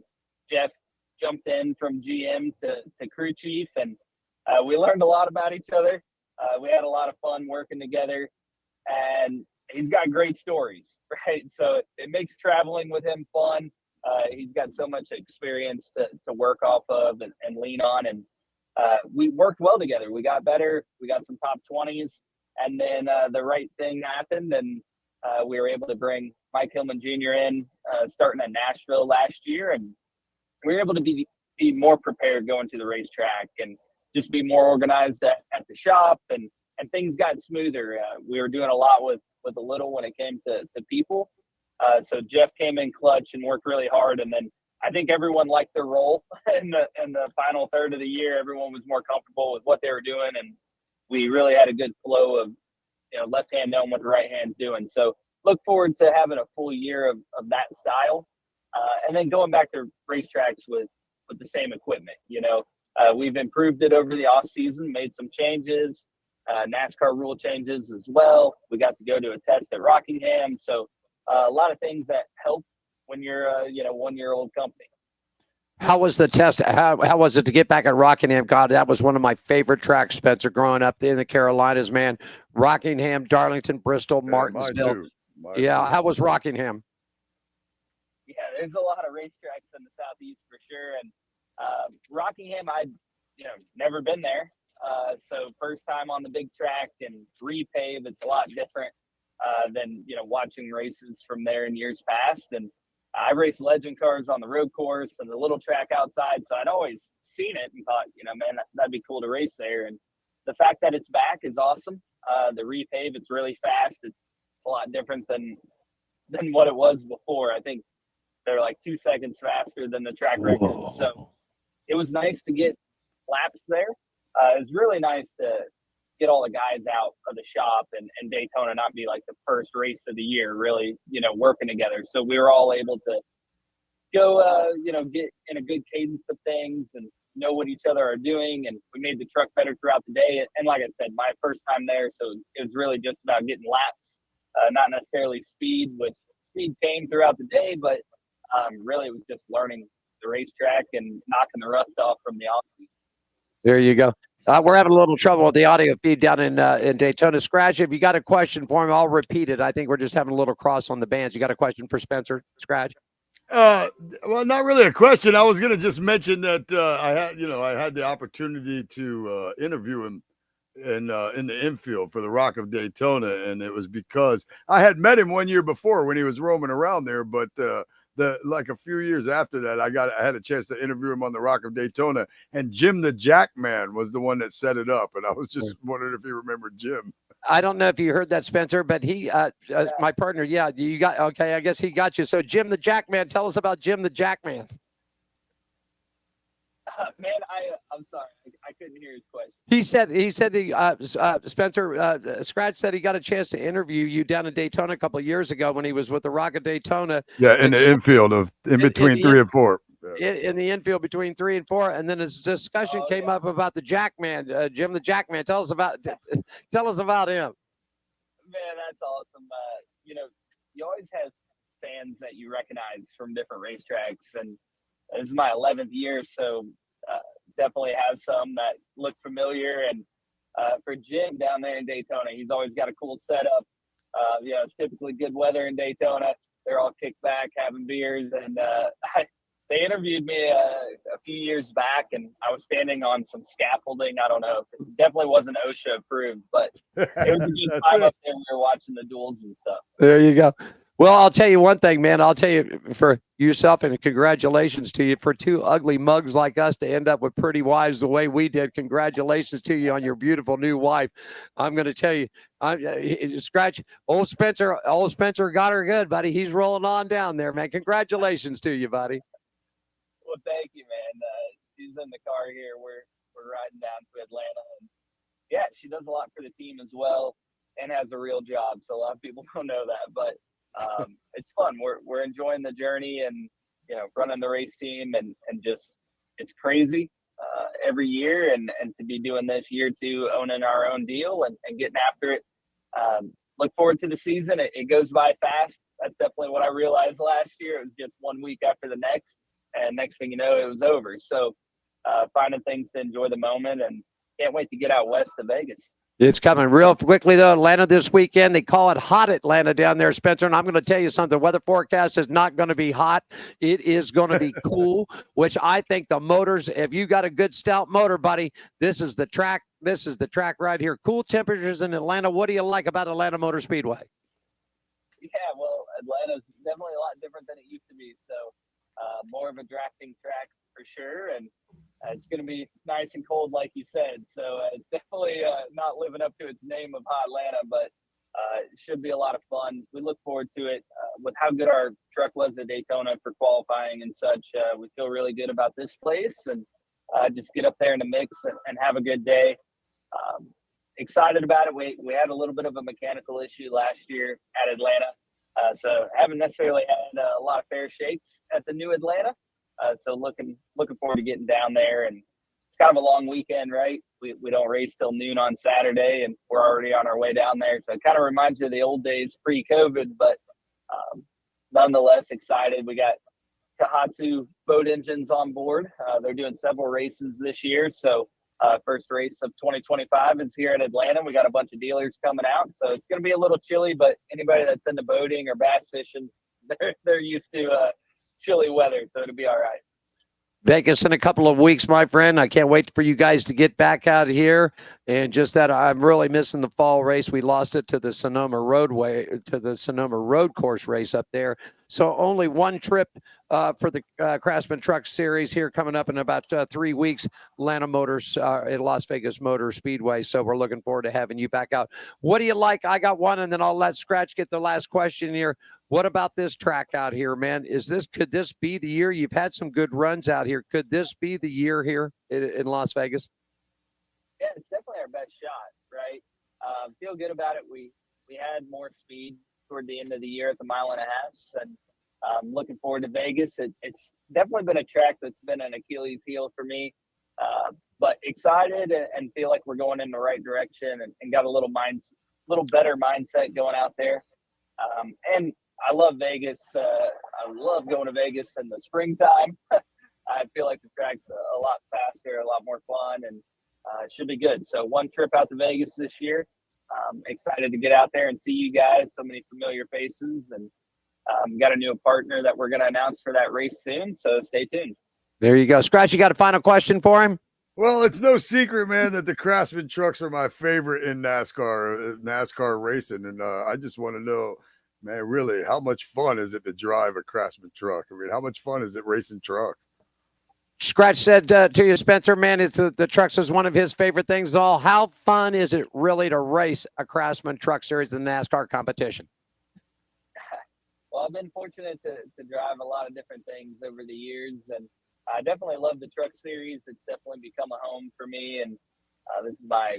Jeff jumped in from GM to crew chief, and we learned a lot about each other. We had a lot of fun working together, and he's got great stories, right? So it makes traveling with him fun. He's got so much experience to work off of and lean on, and we worked well together. We got better. We got some top 20s, and then the right thing happened, and we were able to bring Mike Hillman Jr. in starting at Nashville last year, and we were able to be more prepared going to the racetrack and just be more organized at the shop, and things got smoother. We were doing a lot with a little when it came to people. So Jeff came in clutch and worked really hard, and then I think everyone liked their role in the final third of the year. Everyone was more comfortable with what they were doing, and we really had a good flow of left hand knowing what the right hand's doing. So look forward to having a full year of that style, and then going back to racetracks with the same equipment. We've improved it over the off season, made some changes, NASCAR rule changes as well. We got to go to a test at Rockingham, so a lot of things that help when you're a 1-year-old company. How was the test? How was it to get back at Rockingham? God, that was one of my favorite tracks, Spencer, growing up in the Carolinas, man. Rockingham, Darlington, Bristol, Martinsville. Mine Yeah, too. how was Rockingham? Yeah, there's a lot of racetracks in the Southeast for sure, and Rockingham, I'd never been there, so first time on the big track and repave. It's a lot different than watching races from there in years past. And I raced legend cars on the road course and the little track outside, so I'd always seen it and thought, man, that'd be cool to race there. And the fact that it's back is awesome. The repave, it's really fast. It's a lot different than what it was before. I think they're like 2 seconds faster than the track record. So it was nice to get laps there. It was really nice to get all the guys out of the shop and Daytona not be like the first race of the year, really, working together. So we were all able to go, get in a good cadence of things and know what each other are doing. And we made the truck better throughout the day. And like I said, my first time there, so it was really just about getting laps, not necessarily speed, which speed came throughout the day, but really it was just learning the racetrack and knocking the rust off from the off-season. There you go. We're having a little trouble with the audio feed down in Daytona. Scratch, if you got a question for him, I'll repeat it. I think we're just having a little cross on the bands. You got a question for Spencer, Scratch? Well, not really a question. I was going to just mention that I had the opportunity to interview him in the infield for the Rock of Daytona, and it was because I had met him 1 year before when he was roaming around there, but like a few years after that, I had a chance to interview him on the Rock of Daytona, and Jim the Jackman was the one that set it up, and I was just wondering if you remember Jim. I don't know if you heard that, Spencer, but he, my partner, yeah, you got, okay, I guess he got you. So Jim the Jackman, tell us about Jim the Jackman. Man, I'm sorry, I couldn't hear his question. He said Spencer, Scratch said he got a chance to interview you down in Daytona a couple of years ago when he was with the Rock of Daytona. Yeah, in the infield in between 3 and 4. In the infield between 3 and 4, and then his discussion came up about the Jackman, Jim the Jackman. Tell us about him. Man, that's awesome. You always have fans that you recognize from different racetracks, and this is my 11th year, so definitely have some that look familiar. And for Jim down there in Daytona, he's always got a cool setup. It's typically good weather in Daytona. They're all kicked back, having beers, and they interviewed me a few years back, and I was standing on some scaffolding. I don't know. It definitely wasn't OSHA approved, but it was a good time up there. We were watching the duels and stuff. There you go. Well, I'll tell you one thing, man. I'll tell you for yourself, and congratulations to you for two ugly mugs like us to end up with pretty wives the way we did. Congratulations to you on your beautiful new wife. I'm going to tell you, Scratch, old Spencer got her good, buddy. He's rolling on down there, man. Congratulations to you, buddy. Well, thank you, man. She's in the car here. We're riding down to Atlanta, and yeah, she does a lot for the team as well, and has a real job. So a lot of people don't know that, but it's fun. We're enjoying the journey, and running the race team, and just it's crazy every year, and to be doing this year two, owning our own deal and getting after it. Look forward to the season. It goes by fast. That's definitely what I realized last year. It was just 1 week after the next, and next thing you know, it was over. So finding things to enjoy the moment, and can't wait to get out west to Vegas. It's coming real quickly, though. Atlanta this weekend. They call it hot Atlanta down there, Spencer. And I'm going to tell you something. The weather forecast is not going to be hot. It is going to be cool, which I think the motors, if you got a good stout motor, buddy, this is the track. This is the track right here. Cool temperatures in Atlanta. What do you like about Atlanta Motor Speedway? Yeah, well, Atlanta's definitely a lot different than it used to be. So more of a drafting track for sure. And it's going to be nice and cold, like you said. So it's definitely not living up to its name of Hot Atlanta, but it should be a lot of fun. We look forward to it. With how good our truck was at Daytona for qualifying and such, we feel really good about this place, and just get up there in the mix and have a good day. Excited about it. We had a little bit of a mechanical issue last year at Atlanta, so haven't necessarily had a lot of fair shakes at the new Atlanta. So looking forward to getting down there, and it's kind of a long weekend, right? We don't race till noon on Saturday, and we're already on our way down there. So it kind of reminds you of the old days pre-COVID, but nonetheless excited. We got Tohatsu boat engines on board. They're doing several races this year. So first race of 2025 is here in Atlanta. We got a bunch of dealers coming out. So it's going to be a little chilly, but anybody that's into boating or bass fishing, they're used to chilly weather, so it'll be all right. Vegas in a couple of weeks, my friend. I can't wait for you guys to get back out here. And just that, I'm really missing the fall race. We lost it to the Sonoma Road Course race up there. So only one trip for the Craftsman Truck Series here coming up in about 3 weeks. Atlanta Motors at Las Vegas Motor Speedway. So we're looking forward to having you back out. What do you like? I got one, and then I'll let Scratch get the last question here. What about this track out here, man? Could this be the year? You've had some good runs out here. Could this be the year here in Las Vegas? Yeah, it's definitely our best shot, right? Feel good about it. We had more speed toward the end of the year at the 1.5 miles, and looking forward to Vegas. It's definitely been a track that's been an Achilles heel for me, but excited and feel like we're going in the right direction, and got a little better mindset going out there. And I love Vegas. I love going to Vegas in the springtime. I feel like the track's a lot faster, a lot more fun, and it should be good. So one trip out to Vegas this year. Excited to get out there and see you guys. So many familiar faces, and got a new partner that we're going to announce for that race soon. So stay tuned. There you go. Scratch, you got a final question for him? Well, it's no secret, man, that the Craftsman trucks are my favorite in NASCAR racing. And I just want to know, man, really, how much fun is it to drive a Craftsman truck? I mean, how much fun is it racing trucks? Scratch said to you, Spencer, man, it's the trucks is one of his favorite things. All, how fun is it really to race a Craftsman Truck Series in the NASCAR competition? Well, I've been fortunate to drive a lot of different things over the years, and I definitely love the Truck Series. It's definitely become a home for me, and this is my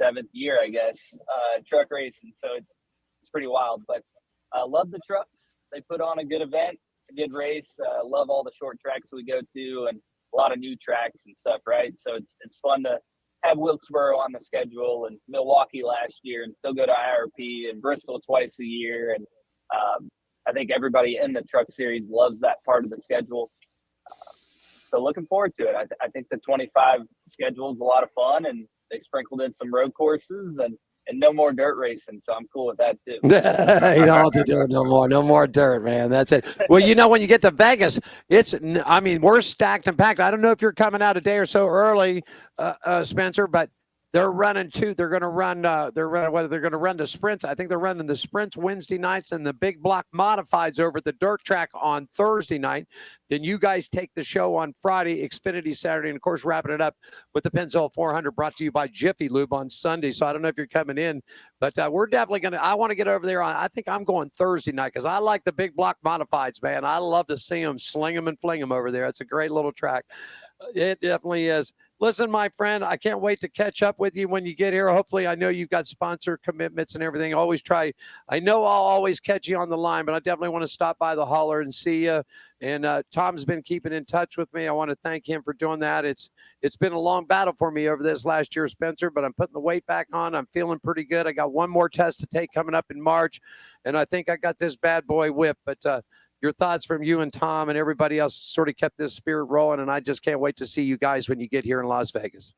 7th year, I guess, truck racing. So it's pretty wild, but I love the trucks. They put on a good event. It's a good race. Love all the short tracks we go to and a lot of new tracks and stuff, right? So it's fun to have Wilkesboro on the schedule and Milwaukee last year and still go to IRP and Bristol twice a year. And I think everybody in the Truck Series loves that part of the schedule. So looking forward to it. I think the 25 schedule is a lot of fun, and they sprinkled in some road courses and no more dirt racing. So I'm cool with that too. You don't have to do it no more. No more dirt, man. That's it. Well, you know, when you get to Vegas, we're stacked and packed. I don't know if you're coming out a day or so early, Spencer, but they're running two. They're going to run. They're going to run the sprints. I think they're running the sprints Wednesday nights and the big block modifieds over at the dirt track on Thursday night. Then you guys take the show on Friday, Xfinity Saturday, and of course wrapping it up with the Pennzoil 400 brought to you by Jiffy Lube on Sunday. So I don't know if you're coming in, but we're definitely going to. I want to get over there. I think I'm going Thursday night because I like the big block modifieds, man. I love to see them sling them and fling them over there. It's a great little track. It definitely is. Listen, my friend, I can't wait to catch up with you when you get here. Hopefully, I know you've got sponsor commitments and everything. Always try. I know I'll always catch you on the line, but I definitely want to stop by the holler and see you. And Tom's been keeping in touch with me. I want to thank him for doing that. It's been a long battle for me over this last year, Spencer, but I'm putting the weight back on. I'm feeling pretty good. I got one more test to take coming up in March, and I think I got this bad boy whipped. But your thoughts from you and Tom and everybody else sort of kept this spirit rolling, and I just can't wait to see you guys when you get here in Las Vegas.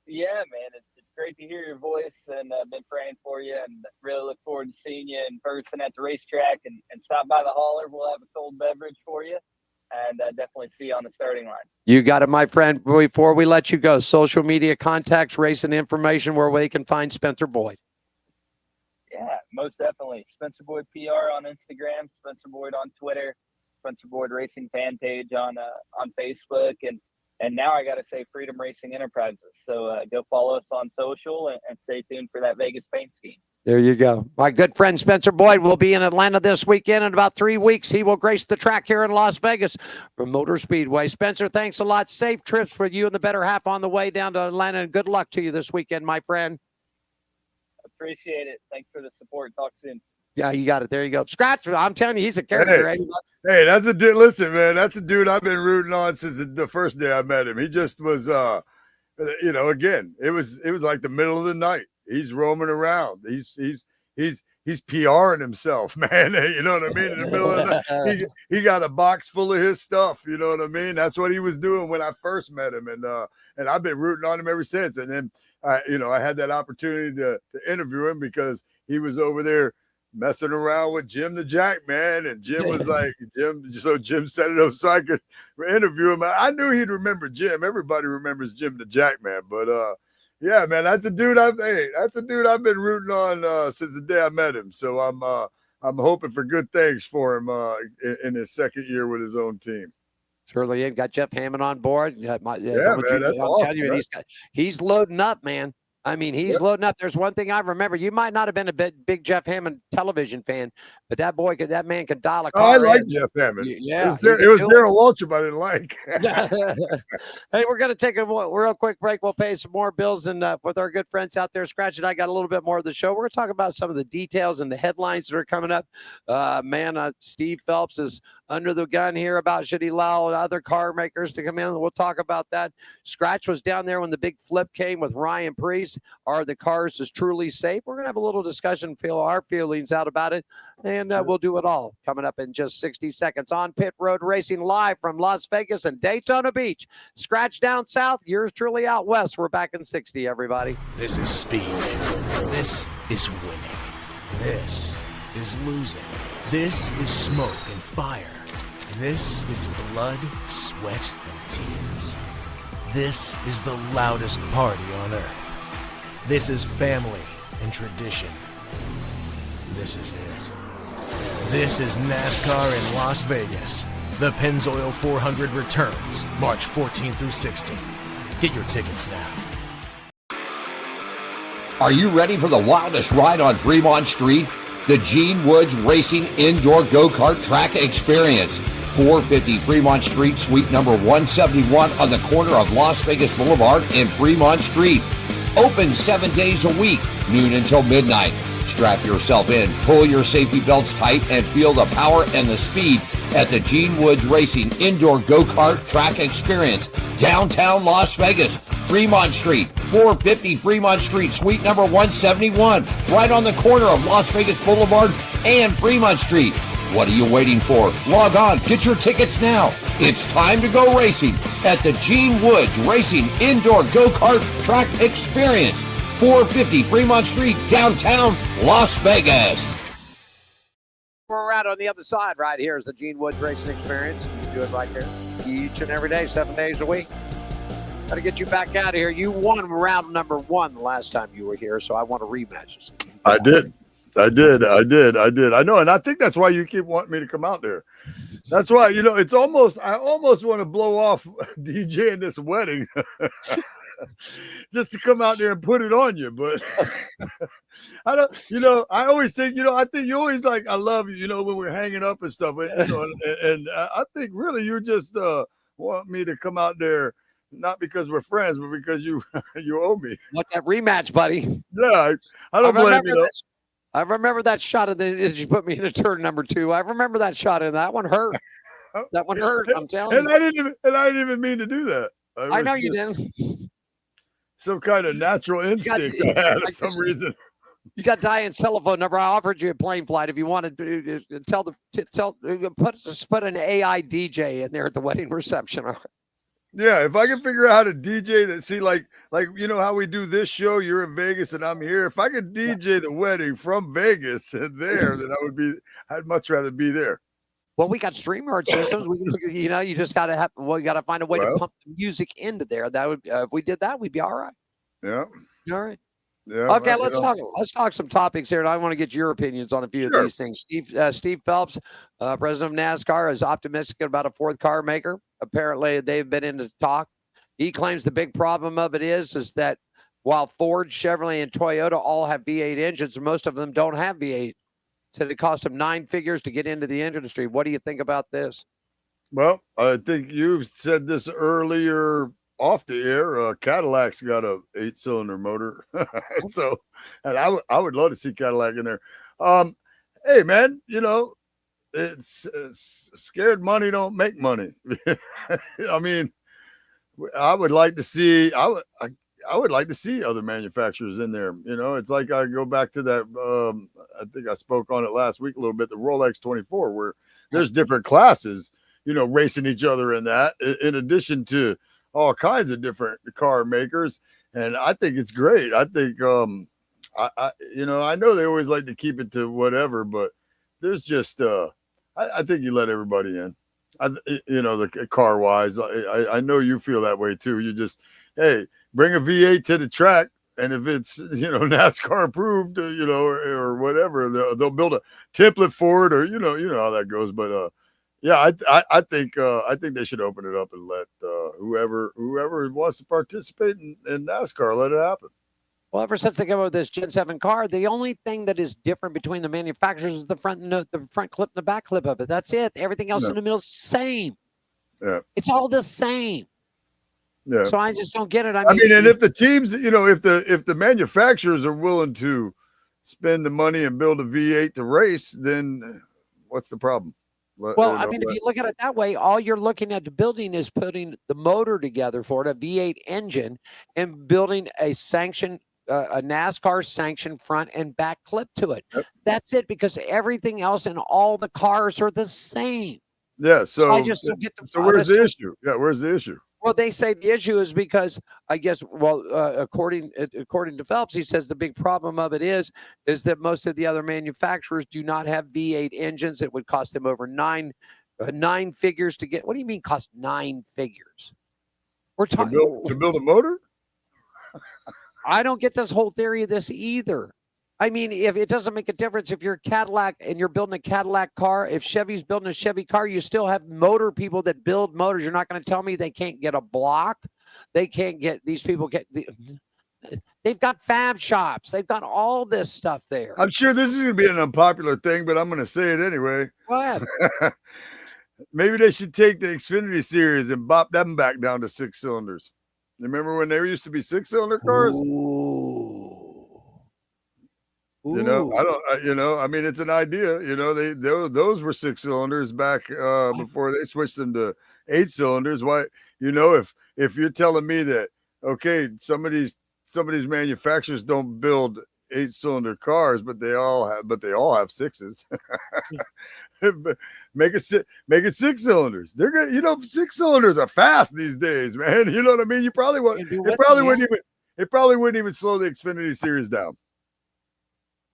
Yeah, man, it's great to hear your voice, and I've been praying for you, and really look forward to seeing you in person at the racetrack, and stop by the hauler. We'll have a cold beverage for you, and definitely see you on the starting line. You got it, my friend. Before we let you go, social media contacts, racing information, where we can find Spencer Boyd. Yeah, most definitely. Spencer Boyd PR on Instagram, Spencer Boyd on Twitter, Spencer Boyd Racing fan page on Facebook, and now I got to say Freedom Racing Enterprises. So go follow us on social and stay tuned for that Vegas paint scheme. There you go. My good friend Spencer Boyd will be in Atlanta this weekend. In about 3 weeks, he will grace the track here in Las Vegas from Motor Speedway. Spencer, thanks a lot. Safe trips for you and the better half on the way down to Atlanta, and good luck to you this weekend, my friend. Appreciate it. Thanks for the support. Talk soon. Yeah, you got it. There you go. Scratch. I'm telling you, he's a character. Hey, that's a dude. Listen, man, that's a dude I've been rooting on since the first day I met him. He just was, again, it was like the middle of the night. He's roaming around. He's PRing himself, man. You know what I mean? In the middle of the night, he got a box full of his stuff. You know what I mean? That's what he was doing when I first met him, and I've been rooting on him ever since. And then I had that opportunity to interview him because he was over there messing around with Jim the Jack, man. And Jim was like, Jim set it up so I could interview him. I knew he'd remember Jim. Everybody remembers Jim the Jack, man. But yeah, man, that's a dude I've been rooting on since the day I met him. So I'm hoping for good things for him in his second year with his own team. Certainly, got Jeff Hammond on board. Man, that's awesome. Right? He's loading up, man. I mean, he's loading up. There's one thing I remember. You might not have been a big Jeff Hammond television fan, but that man could dial a car. I like Jeff Hammond. Yeah, it was Darrell Waltrip I didn't like. Hey, we're going to take a real quick break. We'll pay some more bills, and with our good friends out there, Scratch and I got a little bit more of the show. We're going to talk about some of the details and the headlines that are coming up. Steve Phelps is under the gun here about should he allow other car makers to come in. We'll talk about that. Scratch was down there when the big flip came with Ryan Priest. these? Are the cars as truly safe? We're going to have a little discussion, feel our feelings out about it, and we'll do it all coming up in just 60 seconds on Pit Road Racing, live from Las Vegas and Daytona Beach. Scratch down south, yours truly out west. We're back in 60, everybody. This is speed. This is winning. This is losing. This is smoke and fire. This is blood, sweat, and tears. This is the loudest party on earth. This is family and tradition. This is it. This is NASCAR in Las Vegas. The Pennzoil 400 returns March 14th through 16th. Get your tickets now. Are you ready for the wildest ride on Fremont Street? The Gene Woods Racing Indoor Go-Kart Track Experience. 450 Fremont Street, suite number 171 on the corner of Las Vegas Boulevard and Fremont Street. Open 7 days a week, noon until midnight. Strap yourself in, pull your safety belts tight, and feel the power and the speed at the Gene Woods Racing Indoor Go-Kart Track Experience. Downtown Las Vegas, Fremont Street, 450 Fremont Street, suite number 171, right on the corner of Las Vegas Boulevard and Fremont Street. What are you waiting for? Log on, get your tickets now. It's time to go racing at the Gene Woods Racing Indoor Go-Kart Track Experience, 450 Fremont Street, downtown Las Vegas. We're out on the other side right here is the Gene Woods Racing Experience. You do it right there each and every day, 7 days a week. Got to get you back out of here. You won round number 1 the last time you were here, so I want a rematch. I did. I know, and I think that's why you keep wanting me to come out there. That's why, it's I almost want to blow off DJing this wedding just to come out there and put it on you. But I don't, I always think, I think you always like, I love you, when we're hanging up and stuff. And I think really you just want me to come out there, not because we're friends, but because you owe me. Want that rematch, buddy? Yeah, I don't blame you. I remember that shot as you put me in turn number 2. I remember that shot, and that one hurt. That one hurt. I'm telling you. I didn't even mean to do that. I know you didn't. Some kind of natural instinct I had for some reason. You got Diane's telephone number. I offered you a plane flight if you wanted to put an AI DJ in there at the wedding reception. Yeah, if I can figure out how to DJ that, see, like how we do this show, you're in Vegas and I'm here. If I could DJ the wedding from Vegas and there, then I'd much rather be there. Well, we got StreamYard systems. You just got to find a way to pump the music into there. That would, if we did that, we'd be all right. Yeah. All right. Yeah. Okay, let's talk some topics here, and I want to get your opinions on a few of these things. Steve Phelps, president of NASCAR, is optimistic about a 4th car maker. Apparently, they've been into talk. He claims the big problem of it is that while Ford, Chevrolet, and Toyota all have V8 engines, most of them don't have V8. Said it cost them 9 figures to get into the industry. What do you think about this? Well, I think you've said this earlier off the air. Cadillac's got a 8-cylinder motor. So, and I would love to see Cadillac in there. Hey man, it's scared money don't make money. I mean, I would like to see other manufacturers in there. It's like I go back to that. I think I spoke on it last week a little bit. The Rolex 24, where there's different classes, racing each other in that. In addition to all kinds of different car makers, and I think it's great. I think I know they always like to keep it to whatever, but there's just I think you let everybody in. The car wise, I know you feel that way too. You just, hey, bring a V8 to the track, and if it's NASCAR approved, or whatever, they'll build a template for it, or you know how that goes. But yeah, I think they should open it up and let whoever wants to participate in NASCAR, let it happen. Well, ever since they came up with this Gen 7 car, the only thing that is different between the manufacturers is the front clip and the back clip of it. That's it. Everything else in the middle is the same. Yeah. It's all the same. Yeah. So I just don't get it. I mean, and if the teams, if the manufacturers are willing to spend the money and build a V8 to race, then what's the problem? Well, I mean, if you look at it that way, all you're looking at the building is putting the motor together for it, a V8 engine, and building a sanctioned a NASCAR sanctioned front and back clip to it. That's it, because everything else in all the cars are the same. Yeah. So I just don't get the. So where's the issue? Yeah, where's the issue? Well, they say the issue is because, I guess, according to Phelps, he says the big problem of it is that most of the other manufacturers do not have V8 engines. It would cost them over nine figures to get. What do you mean cost 9 figures? We're talking to build a motor. I don't get this whole theory of this either. I mean, if it doesn't make a difference if you're a Cadillac and you're building a Cadillac car, if Chevy's building a Chevy car, you still have motor people that build motors. You're not going to tell me they can't get a block. They can't get, these people they've got fab shops. They've got all this stuff there. I'm sure this is going to be an unpopular thing, but I'm going to say it anyway. Go ahead. Maybe they should take the Xfinity series and bop them back down to 6 cylinders. Remember when there used to be 6-cylinder cars? Ooh. You know, I mean, it's an idea. You know, those were 6 cylinders back before they switched them to 8 cylinders. Why, you know, if you're telling me that, okay, some of these manufacturers don't build 8-cylinder cars, but they all have 6s. make it 6 cylinders. They're gonna, you know, 6 cylinders are fast these days, man. You know what I mean? It probably wouldn't even slow the Xfinity series down.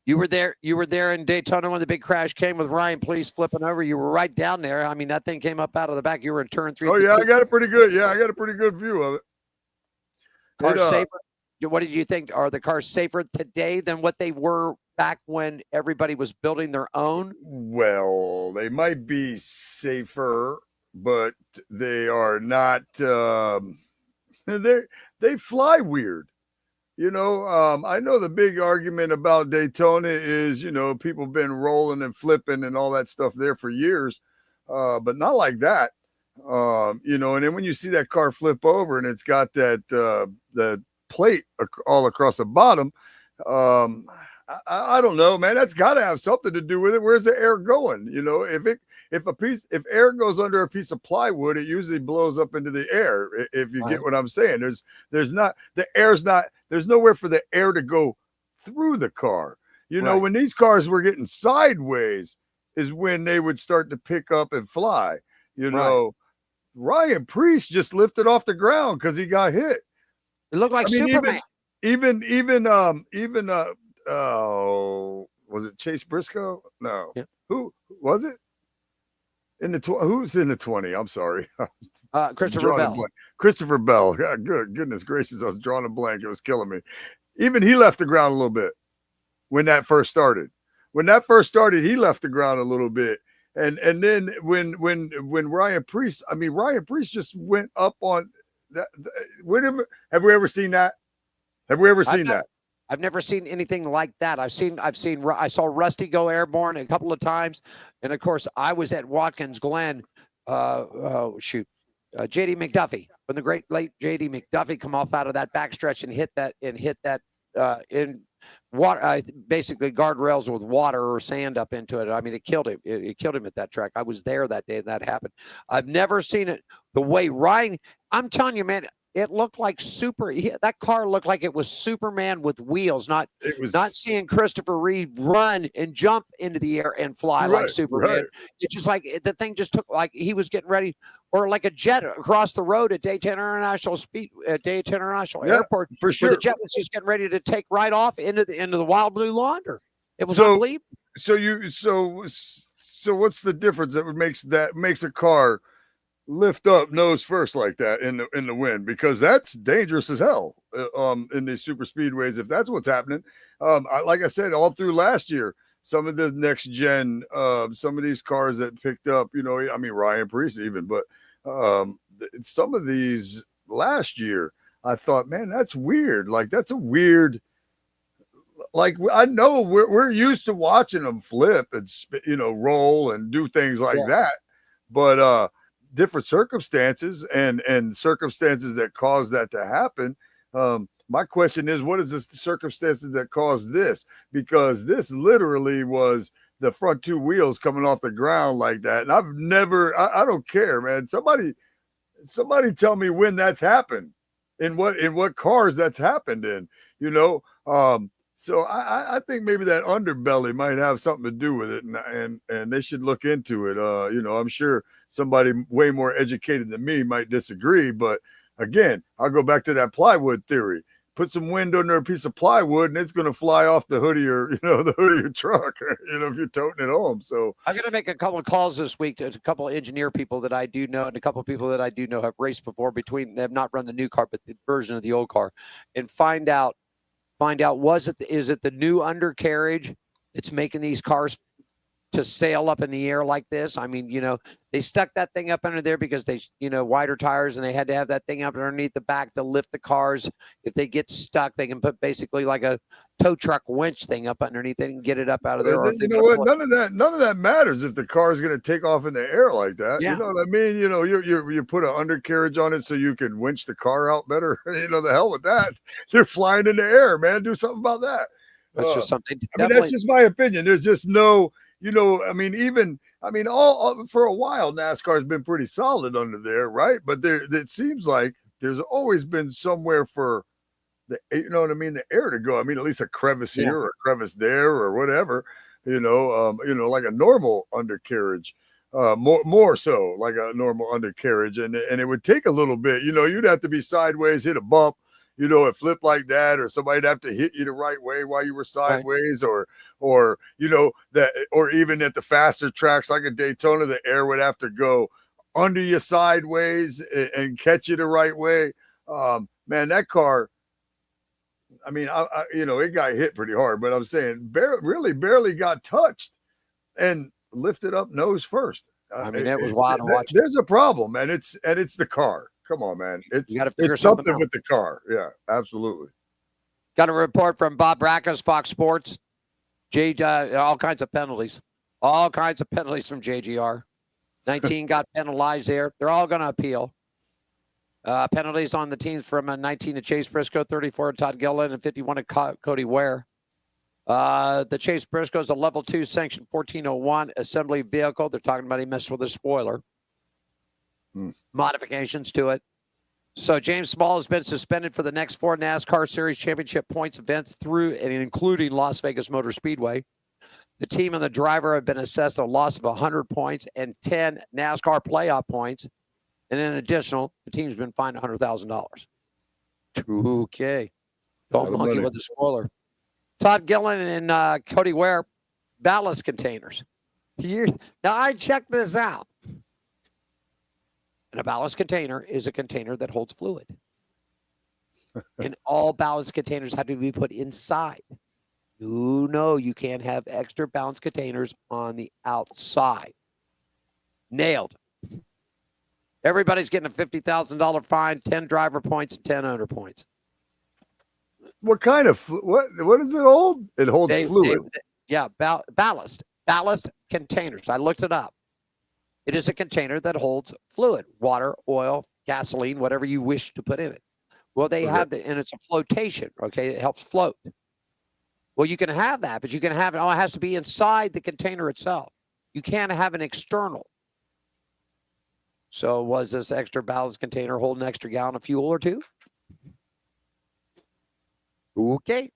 You were there in Daytona when the big crash came with Ryan Please flipping over. You were right down there. I mean, that thing came up out of the back. You were in turn 3. Oh yeah, I got a pretty good view of it. Cars safer. What did you think? Are the cars safer today than what they were back when everybody was building their own? Well, they might be safer, but they are not. They fly weird. You know, I know the big argument about Daytona is, you know, people been rolling and flipping and all that stuff there for years, but not like that. You know, and then when you see that car flip over and it's got that plate all across the bottom, I don't know, man. That's got to have something to do with it. Where's the air going? You know, if air goes under a piece of plywood, it usually blows up into the air. If you get what I'm saying, there's nowhere for the air to go through the car. You know, when these cars were getting sideways is when they would start to pick up and fly. You know, Ryan Preece just lifted off the ground because he got hit. It looked like Superman. Even was it Chase Briscoe? No. Yeah. Who was it? Who's in the 20? I'm sorry. Christopher Bell. Christopher Bell. God, goodness gracious, I was drawing a blank. It was killing me. Even he left the ground a little bit when that first started. When that first started, he left the ground a little bit. And then when Ryan Preece just went up on that. Have we ever seen that? Have we ever seen that? I've never seen anything like that. I saw Rusty go airborne a couple of times, and of course I was at Watkins Glen. JD McDuffie, when the great late JD McDuffie come off out of that backstretch and hit that in water, basically guardrails with water or sand up into it. I mean, it killed him. It killed him at that track. I was there that day that happened. I've never seen it the way Ryan. I'm telling you, man. It looked like that car looked like it was Superman with wheels, not seeing Christopher Reeve run and jump into the air and fly like Superman. Right. It's just like the thing just took like he was getting ready, or like a jet across the road at Daytona International Airport. For sure. The jet was just getting ready to take right off into the Wild Blue Launder. It was unbelievable. So what's the difference that makes a car lift up nose first like that in the wind? Because that's dangerous as hell in these super speedways if that's what's happening. Like I said, all through last year, some of the next gen, some of these cars that picked up, you know, I mean Ryan Preece even, but some of these last year, I thought, man, that's weird. Like that's a weird. Like I know we're used to watching them flip and roll and do things like that, but different circumstances and circumstances that cause that to happen. My question is, what is the circumstances that caused this? Because this literally was the front 2 wheels coming off the ground like that. And I've never, I don't care, man. Somebody tell me when that's happened, in what cars that's happened in, you know? So I think maybe that underbelly might have something to do with it, and they should look into it. I'm sure somebody way more educated than me might disagree, but again, I'll go back to that plywood theory. Put some wind under a piece of plywood, and it's going to fly off the hood of your, the hood of your truck, if you're toting it home. So I'm going to make a couple of calls this week to a couple of engineer people that I do know, and a couple of people that I do know have raced before. Between they have not run the new car, but the version of the old car, and find out is it the new undercarriage that's making these cars to sail up in the air like this? I mean, they stuck that thing up under there because they, wider tires, and they had to have that thing up underneath the back to lift the cars. If they get stuck, they can put basically like a tow truck winch thing up underneath it and get it up out of there. Or you know what? None of that matters if the car is going to take off in the air like that. Yeah. You know what I mean? You put an undercarriage on it so you can winch the car out better. The hell with that. They're flying in the air, man. Do something about that. That's just something. That's just my opinion. There's just no. All for a while, NASCAR has been pretty solid under there, right? But it seems like there's always been somewhere for the air to go. At least a crevice here or a crevice there or whatever, like a normal undercarriage, more so like a normal undercarriage. And it would take a little bit, you'd have to be sideways, hit a bump, it flipped like that, or somebody'd have to hit you the right way while you were sideways, right. or even at the faster tracks like a Daytona, the air would have to go under you sideways and catch you the right way. Man, that car, it got hit pretty hard, but I'm saying barely got touched and lifted up nose first. It was wild to watch. There's a problem, man. It's the car. Come on, man. You got to figure something out with the car. Yeah, absolutely. Got a report from Bob Brackus, Fox Sports. All kinds of penalties. All kinds of penalties from JGR. 19 got penalized there. They're all going to appeal. Penalties on the teams from 19 to Chase Briscoe, 34 to Todd Gillen, and 51 to Cody Ware. The Chase Briscoe is a level 2 section 1401 assembly vehicle. They're talking about he messed with a spoiler. Modifications to it. So James Small has been suspended for the next 4 NASCAR Series Championship points events through and including Las Vegas Motor Speedway. The team and the driver have been assessed a loss of 100 points and 10 NASCAR playoff points. And in additional, the team's been fined $100,000. Okay. Don't monkey with the spoiler. Todd Gillen and Cody Ware, ballast containers. Now, I checked this out. And a ballast container is a container that holds fluid. And all ballast containers have to be put inside. No, you can't have extra ballast containers on the outside. Nailed. Everybody's getting a $50,000 fine, 10 driver points, and 10 owner points. What kind of what does it hold? It holds fluid. Ballast containers. I looked it up. It is a container that holds fluid, water, oil, gasoline, whatever you wish to put in it. Well, they have and it's a flotation. Okay, it helps float. Well, you can have that, but you can have it. Oh, it has to be inside the container itself. You can't have an external. So, was this extra ballast container holding an extra gallon of fuel or two? Okay.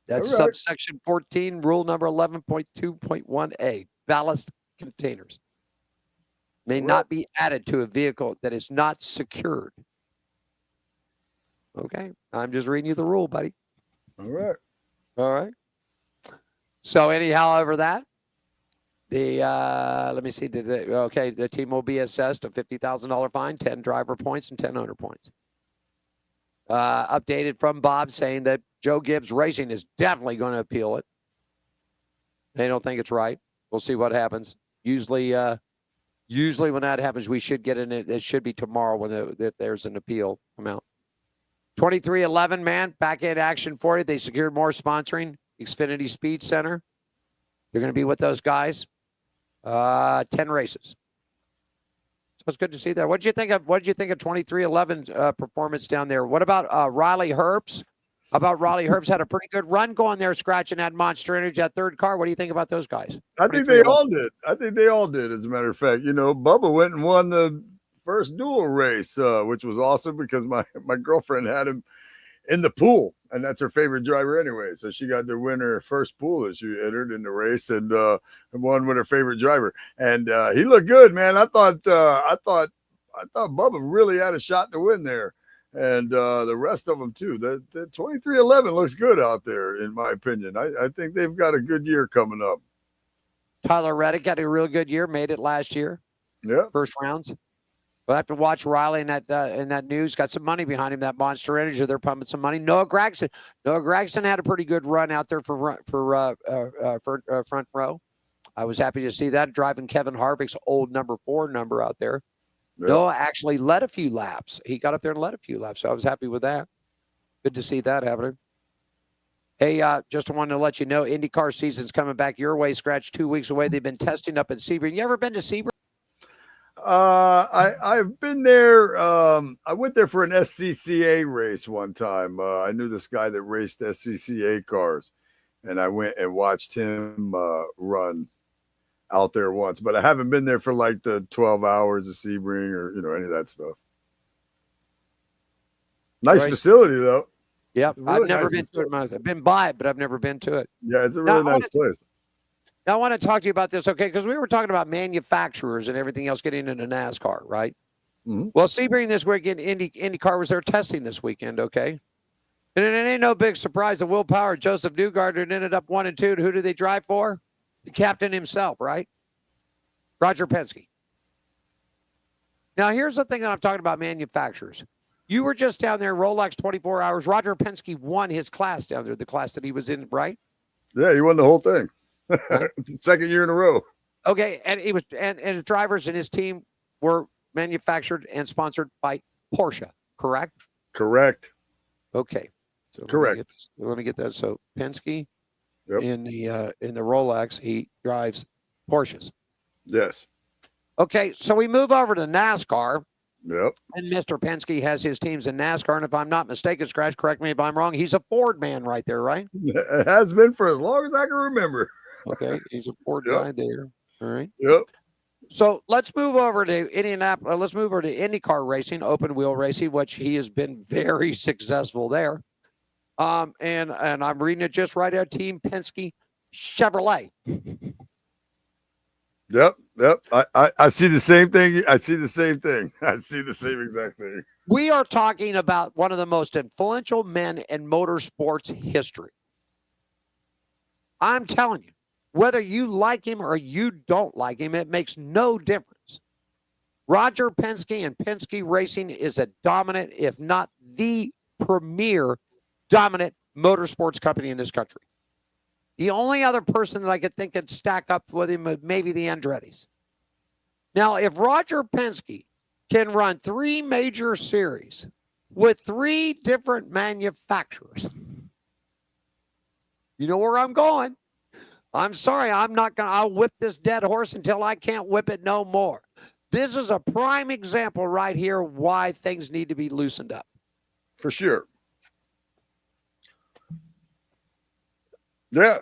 That's subsection 14, rule number 11.2.1a. Ballast containers may not be added to a vehicle that is not secured. Okay. I'm just reading you the rule, buddy. All right. So anyhow, over that, let me see. The team will be assessed a $50,000 fine, 10 driver points, and 10 owner points. Updated from Bob saying that Joe Gibbs Racing is definitely going to appeal it. They don't think it's right. We'll see what happens. Usually when that happens, we should get in it. It should be tomorrow when there's an appeal come out. 2311, man, back in action for you. They secured more sponsoring. Xfinity Speed Center. They're going to be with those guys. 10 races. So it's good to see that. What did you think of 2311 performance down there? What about Riley Herbst? How about Riley Herbst had a pretty good run going there, scratching that Monster Energy, that third car. What do you think about those guys? I think they all did. As a matter of fact, Bubba went and won the first dual race, which was awesome because my girlfriend had him in the pool, and that's her favorite driver anyway. So she got to win her first pool that she entered in the race, and won with her favorite driver. And he looked good, man. I thought Bubba really had a shot to win there, and the rest of them too. The 2311 looks good out there, in my opinion. I think they've got a good year coming up. Tyler Reddick had a real good year, made it last year. Yeah, first rounds. We'll have to watch Riley in that news. Got some money behind him. That Monster Energy, they're pumping some money. Noah Gragson had a pretty good run out there for front row. I was happy to see that, driving Kevin Harvick's old number 4 number out there. Yeah. Noah actually led a few laps. He got up there and led a few laps, so I was happy with that. Good to see that happening. Hey, just wanted to let you know, IndyCar season's coming back your way. Scratch 2 weeks away. They've been testing up in Sebring. You ever been to Sebring? I've been there. I went there for an SCCA race one time. I knew this guy that raced SCCA cars, and I went and watched him run out there once. But I haven't been there for like the 12 hours of Sebring or any of that stuff. Nice facility though. Yep, really I've never been to it. I've been by it, but I've never been to it. Yeah, it's a really nice place. Now, I want to talk to you about this, okay? Because we were talking about manufacturers and everything else getting into NASCAR, right? Mm-hmm. Well, Sebring this weekend, IndyCar was there testing this weekend, okay? And it ain't no big surprise that Will Power, Joseph Newgarden ended up 1 and 2. Who do they drive for? The captain himself, right? Roger Penske. Now, here's the thing that I'm talking about manufacturers. You were just down there, Rolex 24 hours. Roger Penske won his class down there, the class that he was in, right? Yeah, he won the whole thing. The second year in a row. Okay, and he was and his drivers and his team were manufactured and sponsored by Porsche, correct? Correct. Okay. So correct. Let me get that. So Penske in the Rolex, he drives Porsches. Yes. Okay, so we move over to NASCAR. Yep. And Mr. Penske has his teams in NASCAR, and if I'm not mistaken, Scratch, correct me if I'm wrong, he's a Ford man right there, right? It has been for as long as I can remember. Okay, he's a Ford guy there. All right. Yep. So let's move over to Indianapolis. Let's move over to IndyCar racing, open wheel racing, which he has been very successful there. And I'm reading it just right out. Team Penske Chevrolet. Yep. I see the same thing. I see the same thing. I see the same exact thing. We are talking about one of the most influential men in motorsports history. I'm telling you, whether you like him or you don't like him, it makes no difference. Roger Penske and Penske Racing is a dominant, if not the premier dominant motorsports company in this country. The only other person that I could think could stack up with him would maybe the Andrettis. Now, if Roger Penske can run 3 major series with 3 different manufacturers, you know where I'm going. I'm sorry, I'll whip this dead horse until I can't whip it no more. This is a prime example right here why things need to be loosened up. For sure. Yeah.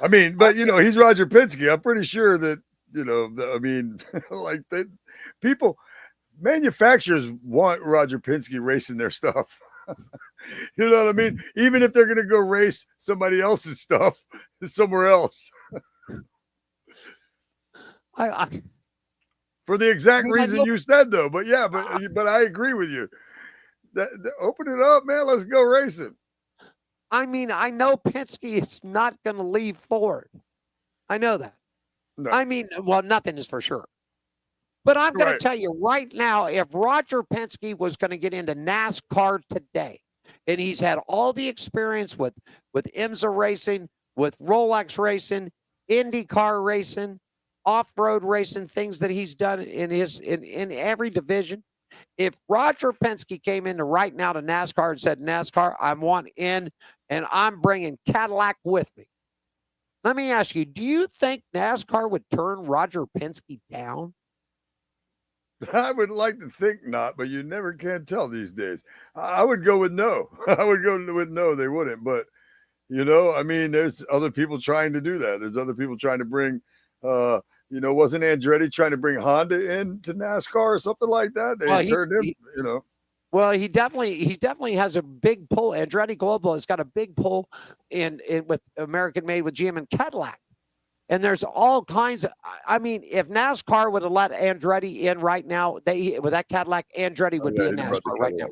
I mean, but he's Roger Penske. I'm pretty sure that, like manufacturers want Roger Penske racing their stuff. You know what I mean? Even if they're going to go race somebody else's stuff somewhere else. For the exact reason you said, though. But yeah, but I agree with you. Open it up, man. Let's go racing. I mean, I know Penske is not going to leave Ford. I know that. No. I mean, well, nothing is for sure. But I'm going to tell you right now, if Roger Penske was going to get into NASCAR today, and he's had all the experience with IMSA racing, with Rolex racing, IndyCar racing, off-road racing, things that he's done in every division. If Roger Penske came into right now to NASCAR and said, NASCAR, I want in, and I'm bringing Cadillac with me. Let me ask you, do you think NASCAR would turn Roger Penske down? I would like to think not, but you never can tell these days. I would go with no. I would go with no, they wouldn't. But, I mean, there's other people trying to do that. There's other people trying to bring, wasn't Andretti trying to bring Honda into NASCAR or something like that? They turned him, Well, he definitely has a big pull. Andretti Global has got a big pull in with American made with GM and Cadillac. And there's all kinds of, I mean, if NASCAR would have let Andretti in right now, with that Cadillac, Andretti would be in NASCAR right now.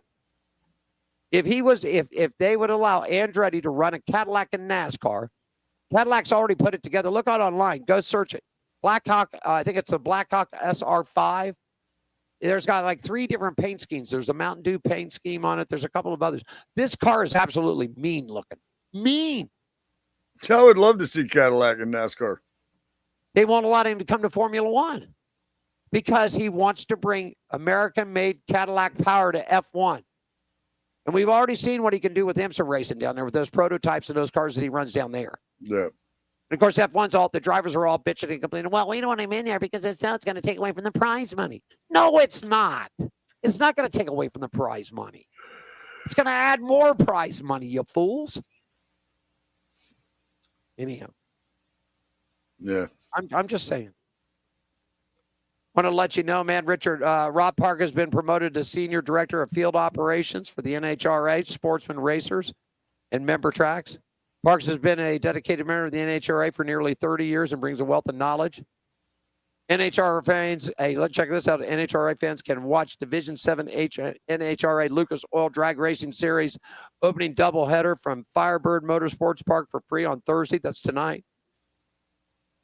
If they would allow Andretti to run a Cadillac in NASCAR, Cadillac's already put it together. Look out online, go search it. Blackhawk, I think it's the Blackhawk SR5. There's got like 3 different paint schemes. There's a Mountain Dew paint scheme on it. There's a couple of others. This car is absolutely mean looking. Mean. I would love to see Cadillac in NASCAR. They won't allow him to come to Formula One because he wants to bring American-made Cadillac power to F1. And we've already seen what he can do with IMSA racing down there with those prototypes and those cars that he runs down there. Yeah. And of course, F1's the drivers are all bitching and complaining. Well, we don't want him in there because it's going to take away from the prize money. No, it's not. It's not going to take away from the prize money. It's going to add more prize money, you fools. Anyhow. Yeah. I'm just saying. Want to let you know, man, Richard, Rob Park has been promoted to Senior Director of Field Operations for the NHRA, Sportsman Racers, and Member Tracks. Parks has been a dedicated member of the NHRA for nearly 30 years and brings a wealth of knowledge. NHRA fans, hey, let's check this out. NHRA fans can watch Division 7 NHRA Lucas Oil Drag Racing Series opening doubleheader from Firebird Motorsports Park for free on Thursday. That's tonight.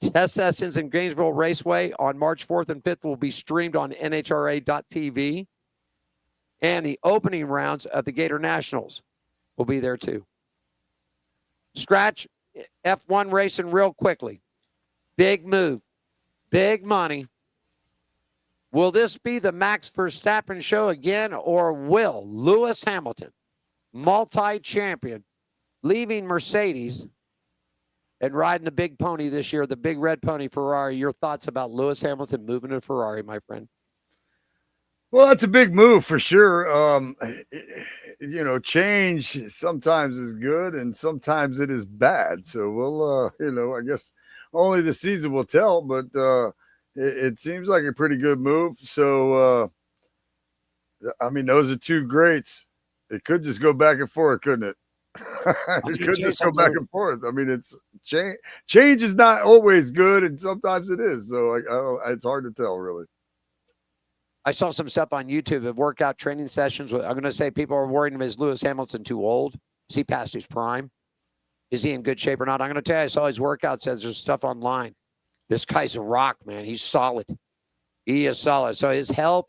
Test sessions in Gainesville Raceway on March 4th and 5th will be streamed on NHRA.tv. And the opening rounds of the Gator Nationals will be there too. Scratch F1 racing real quickly. Big move. Big money. Will this be the Max Verstappen show again, or will Lewis Hamilton, multi-champion, leaving Mercedes and riding the big pony this year, the big red pony Ferrari? Your thoughts about Lewis Hamilton moving to Ferrari, my friend? Well, that's a big move for sure. Change sometimes is good and sometimes it is bad. So we'll, I guess only the season will tell, but it seems like a pretty good move. So, those are 2 greats. It could just go back and forth, couldn't it? It could just go back and forth. It's change is not always good, and sometimes it is. So it's hard to tell, really. I saw some stuff on YouTube of workout training sessions. I'm going to say people are worrying him, is Lewis Hamilton too old? Is he past his prime? Is he in good shape or not? I'm going to tell you, I saw his workout says there's stuff online. This guy's a rock, man. He's solid. He is solid. So his health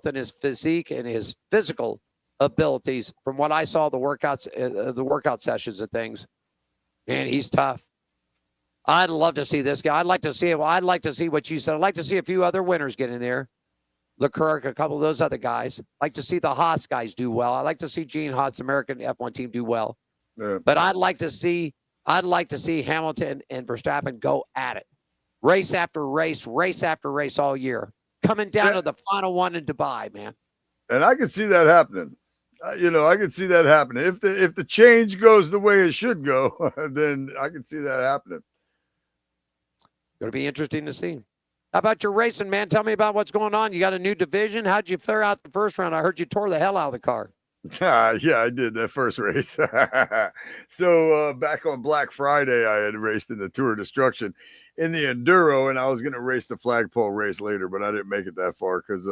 and his physique and his physical abilities, from what I saw, the workout sessions and things, man, he's tough. I'd love to see this guy. I'd like to see him. I'd like to see what you said. I'd like to see a few other winners get in there. Leclerc, a couple of those other guys. I'd like to see the Haas guys do well. I'd like to see Gene Haas, American F1 team, do well. Yeah. But I'd like to see Hamilton and Verstappen go at it. Race after race all year. Coming down to the final one in Dubai, man. And I can see that happening. I can see that happening. If the change goes the way it should go, then I can see that happening. Going to be interesting to see. How about your racing, man? Tell me about what's going on. You got a new division. How'd you fare out the first round? I heard you tore the hell out of the car. Yeah, I did that first race. So back on Black Friday, I had raced in the Tour of Destruction in the Enduro, and I was going to race the flagpole race later, but I didn't make it that far because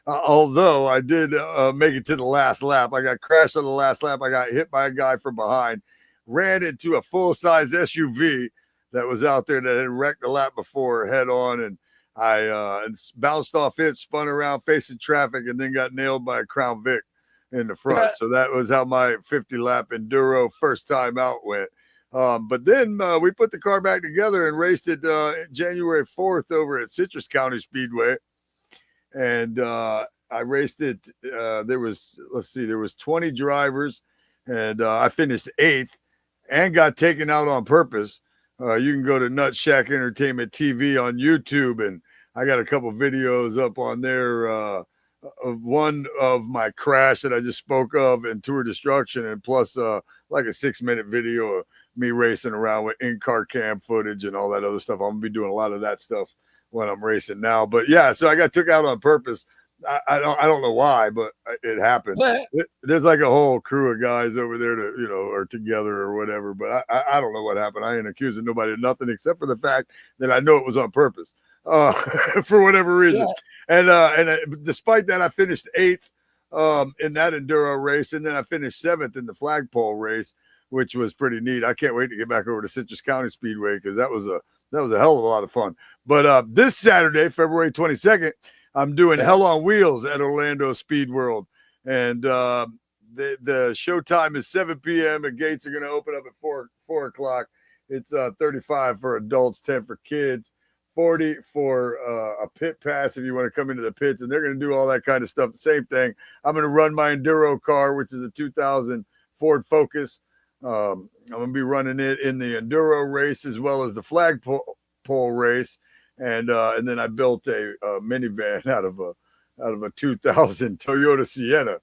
although I did make it to the last lap, I got crashed on the last lap. I got hit by a guy from behind, ran into a full-size SUV that was out there that had wrecked the lap before head on, and I bounced off it, spun around facing traffic, and then got nailed by a Crown Vic in the front. So that was how my 50-lap Enduro first time out went. But then we put the car back together and raced it January 4th over at Citrus County Speedway. And I raced it. There was 20 drivers, and I finished 8th and got taken out on purpose. You can go to Nut Shack Entertainment TV on YouTube, and I got a couple videos up on there of one of my crash that I just spoke of in Tour Destruction, and plus like a 6-minute video of me racing around with in-car cam footage and all that other stuff. I'm going to be doing a lot of that stuff when I'm racing now. But, yeah, so I got took out on purpose. I don't know why, but it happened. There's like a whole crew of guys over there that, you know, are together or whatever, but I don't know what happened. I ain't accusing nobody of nothing except for the fact that I know it was on purpose, for whatever reason. Yeah. And despite that, I finished 8th in that enduro race, and then I finished 7th in the flagpole race, which was pretty neat. I can't wait to get back over to Citrus County Speedway because that was a hell of a lot of fun. But this Saturday, February 22nd, I'm doing Hell on Wheels at Orlando Speed World, and the show time is 7 p.m. The gates are going to open up at 4 o'clock. It's $35 for adults, 10 for kids, 40 for a pit pass if you want to come into the pits, and they're going to do all that kind of stuff. The same thing. I'm going to run my enduro car, which is a 2000 Ford Focus. I'm going to be running it in the enduro race as well as the flagpole race. And then I built a minivan out of a 2000 Toyota Sienna.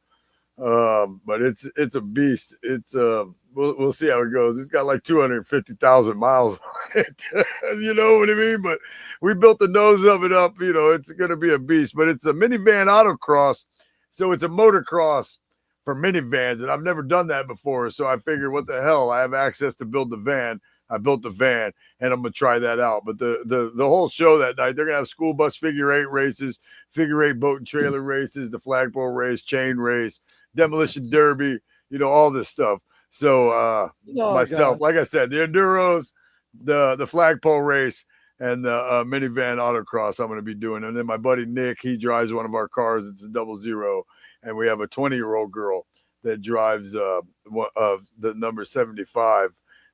But it's a beast. It's we'll see how it goes. It's got like 250,000 miles on it. You know what I mean? But we built the nose of it up. You know, it's going to be a beast. But it's a minivan autocross, so it's a motocross for minivans, and I've never done that before. So I figured, what the hell? I have access to build the van. I built the van, and I'm gonna try that out. But the whole show that night, they're gonna have school bus figure 8 races, figure 8 boat and trailer races, the flagpole race, chain race, demolition derby, you know, all this stuff. So myself, like I said, the enduros, the flagpole race, and the minivan autocross I'm gonna be doing. And then my buddy Nick, he drives one of our cars. It's a 00, and we have a 20-year-old girl that drives the number 75.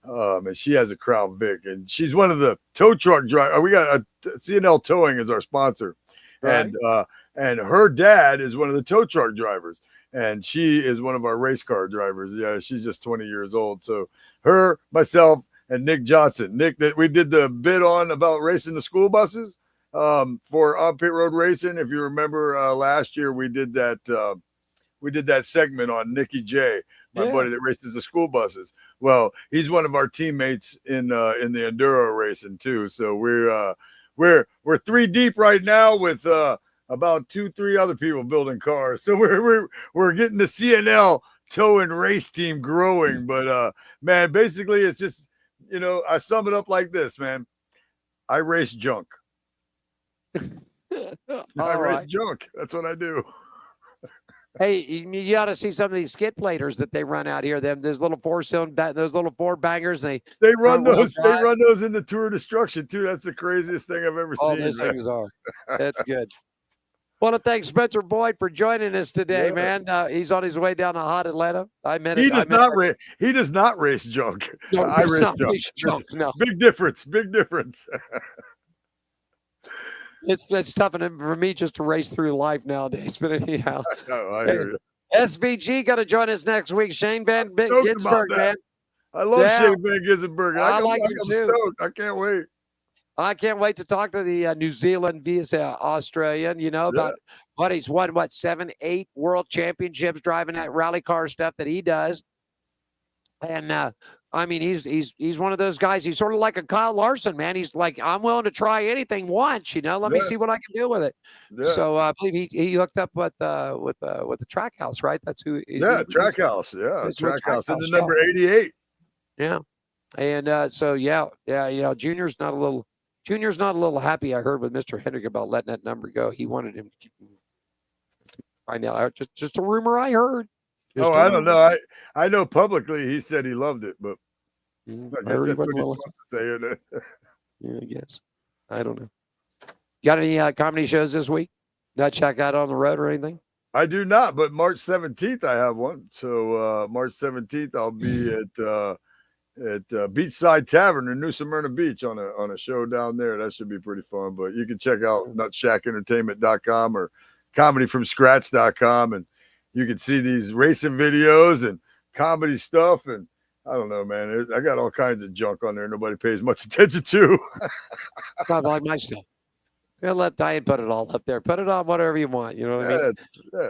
And she has a Crown Vic, and she's one of the tow truck drivers. We got CNL Towing as our sponsor, right. And her dad is one of the tow truck drivers, and she is one of our race car drivers. Yeah, she's just 20 years old. So her, myself, and Nick Johnson, that we did the bid on about racing the school buses for on pit road racing. If you remember last year, we did that. We did that segment on Nicky J, my buddy that races the school buses. Well, he's one of our teammates in the enduro racing too. So we're 3 deep right now with about 2-3 other people building cars. So we're getting the CNL tow and race team growing. But man, basically it's just, you know, I sum it up like this, man. I race junk. Race junk. That's what I do. Hey, you ought to see some of these skid platers that they run out here. Those little 4-cylinder, those little 4 bangers. They run those. They run those in the Tour of Destruction too. That's the craziest thing I've ever seen. Those things are. That's good. Want to thank Spencer Boyd for joining us today, man. He's on his way down to hot Atlanta. He does not race junk. No, I race junk. No. Big difference. Big difference. It's tough for me just to race through life nowadays. But anyhow, I hear you. SVG going to join us next week. Shane Van Gisbergen, man. I love Shane Van Gisbergen. I like him too. Stoked. I can't wait. I can't wait to talk to the New Zealand via Australian. You know about what he's won, 7, 8 world championships driving that rally car stuff that he does. And I mean, he's one of those guys. He's sort of like a Kyle Larson, man. He's like, I'm willing to try anything once, you know. Let me see what I can do with it. Yeah. So I believe he hooked up with the Track House, right? That's who. Track House. Yeah, Track House. And the number 88. Yeah, and so Junior's not a little happy. I heard with Mr. Hendrick about letting that number go. He wanted him to keep. I know, just a rumor I heard. I don't know. I know publicly he said he loved it, but I guess that's what he's supposed to say, isn't it? Yeah, I guess. I don't know. Got any comedy shows this week? Not check out on the road or anything? I do not, but March 17th I have one. So March 17th I'll be at Beachside Tavern in New Smyrna Beach on a show down there. That should be pretty fun. But you can check out nutshacentertainment.com or comedyfromscratch.com, and you can see these racing videos and comedy stuff. And I don't know, man. I got all kinds of junk on there nobody pays much attention to. Probably like my stuff. Let Diane put it all up there. Put it on whatever you want. You know what I mean?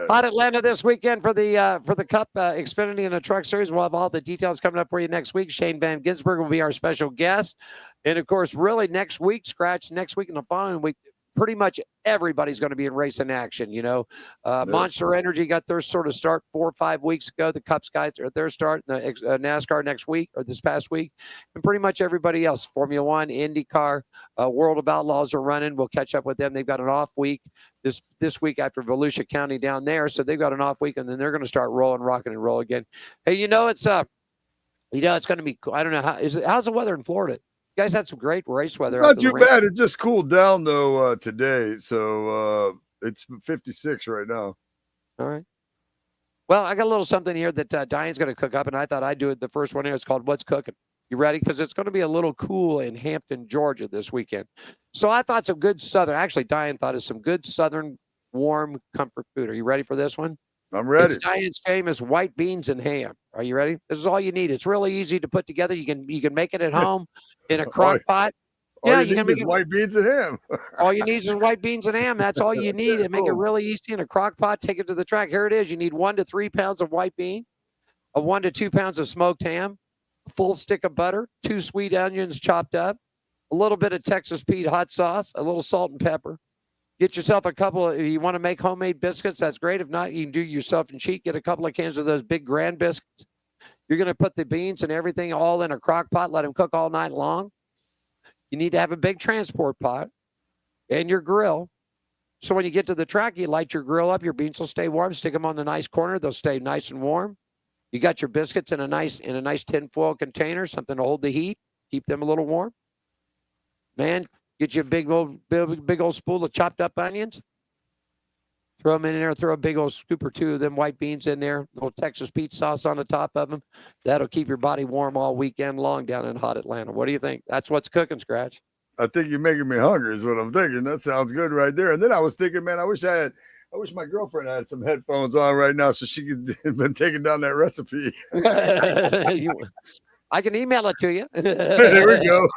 Hot Atlanta this weekend for the Cup Xfinity and the Truck Series. We'll have all the details coming up for you next week. Shane Van Gisbergen will be our special guest. And, of course, really next week, Scratch, next week and the following week, pretty much everybody's going to be in racing action. Monster Energy got their sort of start 4 or 5 weeks ago. The Cups guys are their start, the NASCAR next week or this past week, and pretty much everybody else. Formula One, IndyCar, World of Outlaws are running. We'll catch up with them. They've got an off week this week after Volusia County down there, so they've got an off week, and then they're going to start rolling, rocking and roll again. Hey, it's it's going to be. I don't know how's the weather in Florida. You guys had some great race weather. It's not too bad. It just cooled down though today, so it's 56 right now. All right. Well, I got a little something here that Diane's going to cook up, and I thought I'd do it. The first one here. It's called "What's Cooking." You ready? Because it's going to be a little cool in Hampton, Georgia this weekend. So I thought some good Southern. Actually, Diane thought of some good Southern warm comfort food. Are you ready for this one? I'm ready. It's Diane's famous white beans and ham. Are you ready? This is all you need. It's really easy to put together. You can make it at home in a crock pot. All you need is white beans and ham. All you need is white beans and ham. That's all you need. And make it really easy in a crock pot. Take it to the track. Here it is. You need 1 to 3 pounds of white bean, 1 to 2 pounds of smoked ham, a full stick of butter, 2 sweet onions chopped up, a little bit of Texas Pete hot sauce, a little salt and pepper. Get yourself a couple of, you want to make homemade biscuits, that's great. If not, you can do yourself and cheat. Get a couple of cans of those big grand biscuits. You're going to put the beans and everything all in a crock pot, let them cook all night long. You need to have a big transport pot and your grill. So when you get to the track, you light your grill up, your beans will stay warm, stick them on the nice corner, they'll stay nice and warm. You got your biscuits in a nice tinfoil container, something to hold the heat, keep them a little warm. Man, get you a big old spool of chopped up onions. Throw them in there. Throw a big old scoop or 2 of them white beans in there. A little Texas Pete sauce on the top of them. That'll keep your body warm all weekend long down in hot Atlanta. What do you think? That's what's cooking, Scratch. I think you're making me hungry is what I'm thinking. That sounds good right there. And then I was thinking, man, I wish my girlfriend had some headphones on right now so she could have been taking down that recipe. I can email it to you. There we go.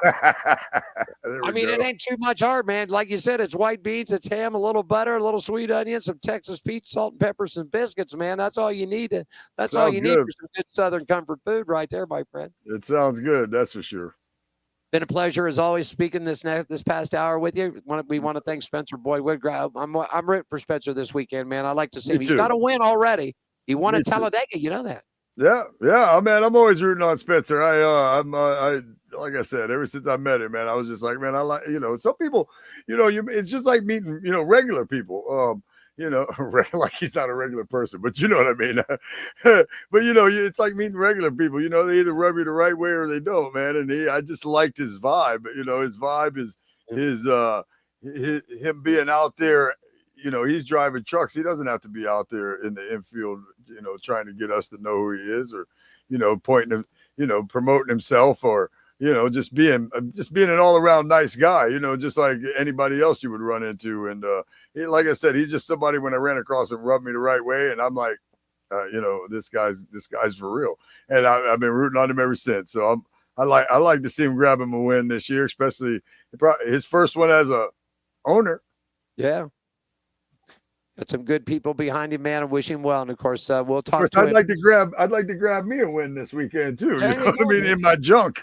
It ain't too much hard, man. Like you said, it's white beans, it's ham, a little butter, a little sweet onion, some Texas Pete, salt and pepper, some biscuits, man. That's all you need. That's all you need for some good Southern comfort food right there, my friend. It sounds good. That's for sure. Been a pleasure as always speaking this past hour with you. We want to thank Spencer Boyd Woodgrove. I'm rooting for Spencer this weekend, man. I like to see him. He's got a win already. He won at Talladega. You know that. Yeah. Man, I'm always rooting on Spencer. I like I said, ever since I met him, man, I was just like, man, I like, some people, it's just like meeting, regular people. Like he's not a regular person, but you know what I mean. But it's like meeting regular people. They either rub you the right way or they don't, man. And I just liked his vibe. His vibe is him being out there. He's driving trucks. He doesn't have to be out there in the infield, trying to get us to know who he is, or, pointing him, promoting himself, or, just being an all around nice guy, just like anybody else you would run into. And like I said, he's just somebody, when I ran across him, rubbed me the right way, and I'm like, this guy's for real. And I've been rooting on him ever since. So I like to see him grab him a win this year, especially his first one as a owner. Yeah. Got some good people behind him, man. I wish him well. And of course, we'll talk to him. I'd like to grab me a win this weekend too. You know what I mean? In my junk.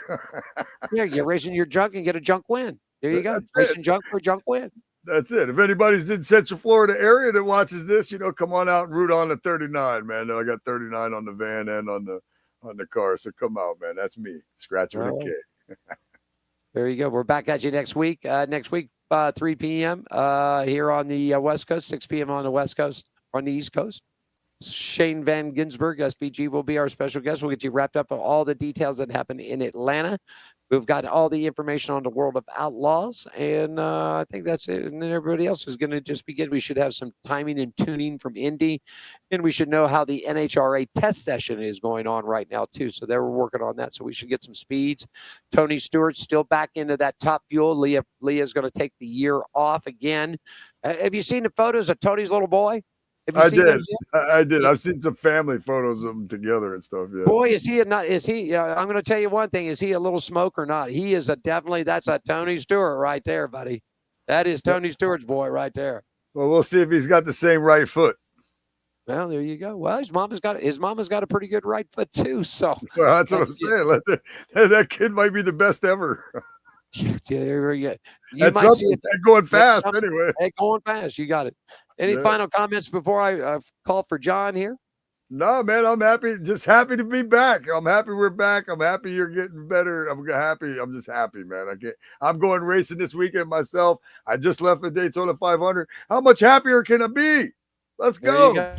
Yeah, you're racing your junk and get a junk win. There you go. Racing junk for a junk win. That's it. If anybody's in Central Florida area that watches this, come on out and root on the 39, man. I got 39 on the van and on the car. So come out, man. That's me. Scratch with a K. There you go. We're back at you next week. 3 p.m. Here on the West Coast, 6 p.m. on the West Coast, on the East Coast. Shane Van Ginsberg, SVG, will be our special guest. We'll get you wrapped up on all the details that happen in Atlanta. We've got all the information on the World of Outlaws, and I think that's it. And then everybody else is going to just begin. We should have some timing and tuning from Indy, and we should know how the NHRA test session is going on right now, too. So they were working on that, so we should get some speeds. Tony Stewart's still back into that top fuel. Leah's going to take the year off again. Have you seen the photos of Tony's little boy? I did. I've seen some family photos of them together and stuff. Yeah. Boy, is he not? Is he? I'm going to tell you one thing. Is he a little smoke or not? He is that's a Tony Stewart right there, buddy. That is Tony Stewart's boy right there. Well, we'll see if he's got the same right foot. Well, there you go. Well, his mama's got a pretty good right foot too. So well, that's what I'm saying. That kid might be the best ever. Yeah, there we go. You That's might see it going fast some- anyway. Hey, going fast. You got it. Any Yeah. final comments before I call for John here? No, man, I'm happy. Just happy to be back. I'm happy we're back. I'm happy you're getting better. I'm happy. I'm just happy, man. I'm going racing this weekend myself. I just left the Daytona 500. How much happier can I be? Let's There go. you go.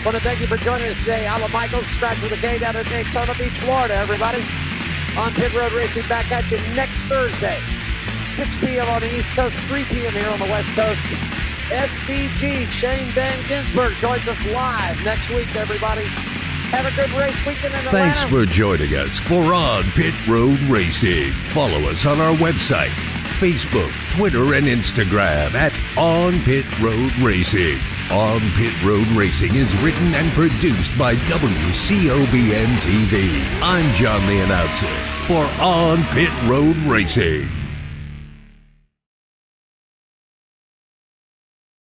I want to thank you for joining us today. Alan Michaels, Scratch with a K down at Daytona Beach, Florida, everybody. On Pit Road Racing, back at you next Thursday, 6 p.m. on the East Coast, 3 p.m. here on the West Coast. SBG, Shane Van Ginsburg joins us live next week, everybody. Have a good race weekend in Atlanta. Thanks for joining us for On Pit Road Racing. Follow us on our website, Facebook, Twitter, and Instagram at On Pit Road Racing. On Pit Road Racing is written and produced by WCOBN TV. I'm John the Announcer for On Pit Road Racing.